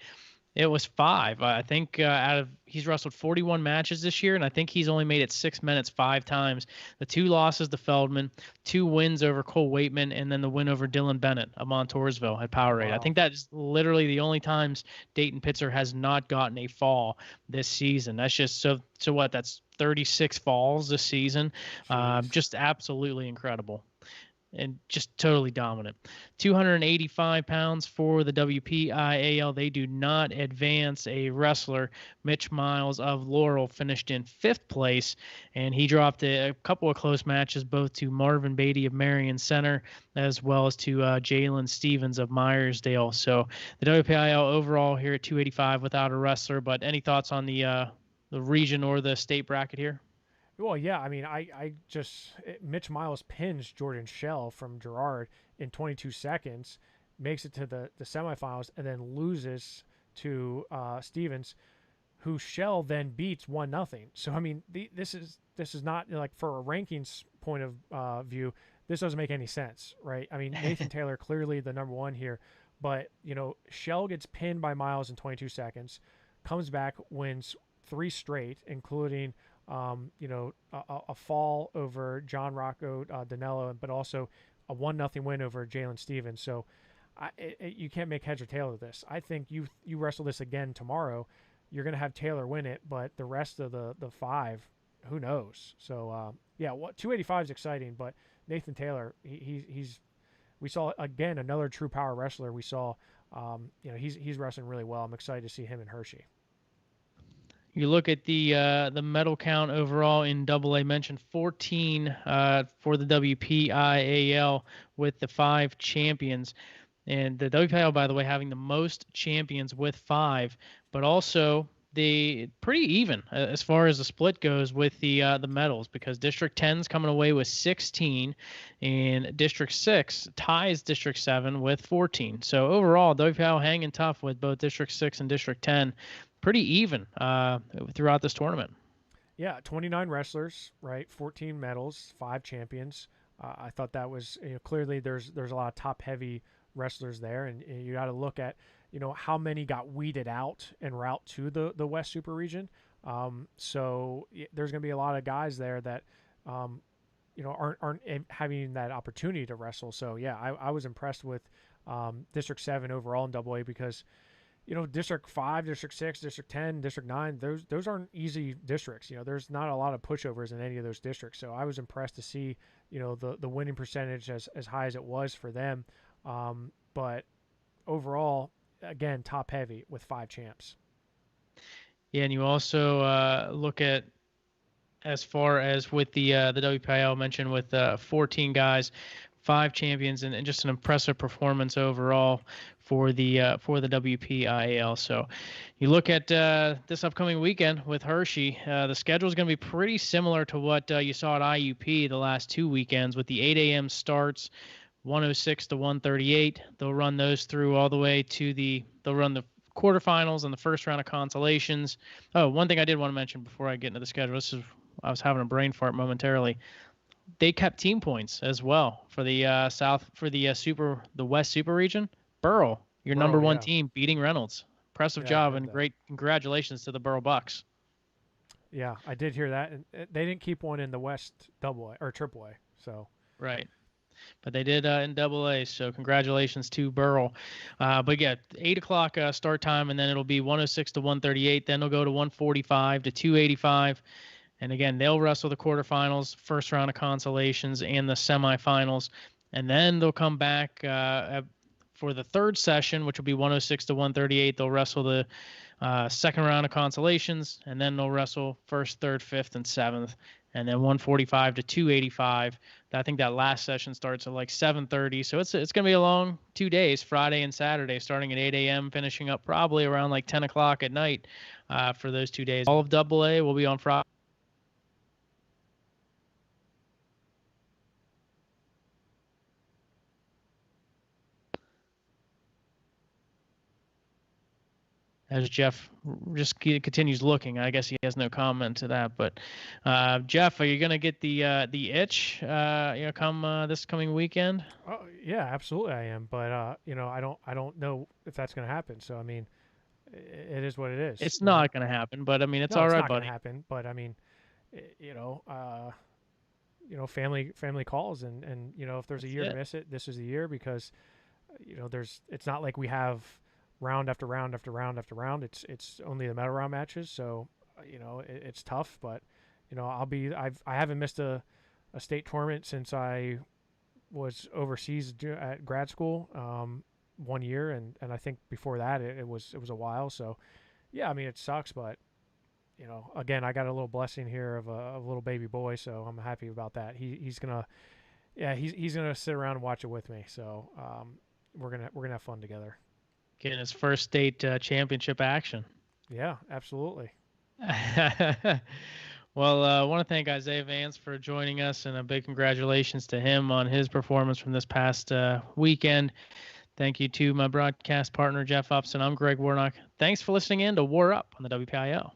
it was 5. I think he's wrestled 41 matches this year, and I think he's only made it 6 minutes 5 times. The 2 losses to Feldman, 2 wins over Cole Waitman, and then the win over Dylan Bennett of Montoursville at Powerade. Wow. I think that's literally the only times Dayton Pitzer has not gotten a fall this season. That's just so what? That's 36 falls this season. Just absolutely incredible. And just totally dominant. 285 pounds for the WPIAL. They do not advance. A wrestler, Mitch Miles of Laurel, finished in 5th place, and he dropped a couple of close matches, both to Marvin Beatty of Marion Center, as well as to Jalen Stevens of Myersdale. So the WPIAL overall here at 285 without a wrestler. But any thoughts on the region or the state bracket here? Well, yeah, I mean, Mitch Miles pins Jordan Shell from Girard in 22 seconds, makes it to the semifinals, and then loses to Stevens, who Shell then beats 1-0. So, I mean, this is not, like, for a rankings point of view, this doesn't make any sense, right? I mean, Nathan Taylor clearly the number 1 here, but, you know, Shell gets pinned by Miles in 22 seconds, comes back, wins 3 straight, including you know, a fall over John Rocco Danello, but also a 1-0 win over Jalen Stevens. So you can't make heads or tails of this. I think you wrestle this again tomorrow, you're going to have Taylor win it, but the rest of the 5, who knows? So, yeah, 285 is exciting, but Nathan Taylor, we saw, again, another true power wrestler. We saw, you know, he's wrestling really well. I'm excited to see him in Hershey. You look at the medal count overall in AA, mentioned 14 for the WPIAL with the 5 champions. And the WPIAL, by the way, having the most champions with 5, but also the pretty even as far as the split goes with the medals, because District 10's coming away with 16 and District 6 ties District 7 with 14. So overall, WPIAL hanging tough with both District 6 and District 10. Pretty even throughout this tournament. Yeah, 29 wrestlers, right? 14 medals, 5 champions. I thought that was, you know, clearly there's a lot of top-heavy wrestlers there, and you got to look at, you know, how many got weeded out en route to the West Super Region. So there's going to be a lot of guys there that, you know, aren't having that opportunity to wrestle. So yeah, I was impressed with District 7 overall in AA, because, you know, District 5, District 6, District 10, District 9, those aren't easy districts. You know, there's not a lot of pushovers in any of those districts. So I was impressed to see, you know, the winning percentage as high as it was for them. But overall, again, top heavy with 5 champs. Yeah, and you also look at, as far as with the WPIAL mentioned, with 14 guys, 5 champions, and just an impressive performance overall for the WPIAL. So you look at this upcoming weekend with Hershey, the schedule is going to be pretty similar to what you saw at IUP the last 2 weekends, with the 8 a.m. starts, 106 to 138. They'll run those through all the way to they'll run the quarterfinals and the first round of consolations. Oh, one thing I did want to mention before I get into the schedule, I was having a brain fart momentarily. They kept team points as well for the the West Super Region. Burrell, your number 1 team, beating Reynolds. Impressive job, and great congratulations to the Burrell Bucks. Yeah, I did hear that, and they didn't keep one in the West AA or AAA. So Right. But they did in AA, so congratulations to Burrell. But yeah, 8 o'clock start time, and then it'll be 106 to 138. Then they'll go to 145 to 285. And again, they'll wrestle the quarterfinals, first round of consolations, and the semifinals. And then they'll come back for the third session, which will be 106 to 138. They'll wrestle the second round of consolations, and then they'll wrestle first, third, fifth, and seventh. And then 145 to 285. I think that last session starts at like 7:30. So it's going to be a long 2 days, Friday and Saturday, starting at 8 a.m., finishing up probably around like 10 o'clock at night for those 2 days. All of AA will be on Friday. As Jeff just continues looking, I guess he has no comment to that. But Jeff, are you going to get the itch? Come this coming weekend? Oh yeah, absolutely I am. But I don't know if that's going to happen. So I mean, it is what it is. It's not going to happen, but I mean, it's all right, buddy. It's not buddy. going to happen, but I mean, family calls, and if there's a year to miss it, this is the year, because it's not like we have round after round after round after round. It's only the medal round matches, so it's tough. But I haven't missed a state tournament since I was overseas at grad school 1 year, and I think before that it was a while. So yeah, I mean, it sucks, but again, I got a little blessing here of a little baby boy, so I'm happy about that. He's gonna sit around and watch it with me. So we're gonna have fun together. Getting his first state championship action. Yeah, absolutely. Well, I want to thank Isaiah Vance for joining us, and a big congratulations to him on his performance from this past weekend. Thank you to my broadcast partner, Jeff Upson. I'm Greg Warnock. Thanks for listening in to War Up on the WPIAL.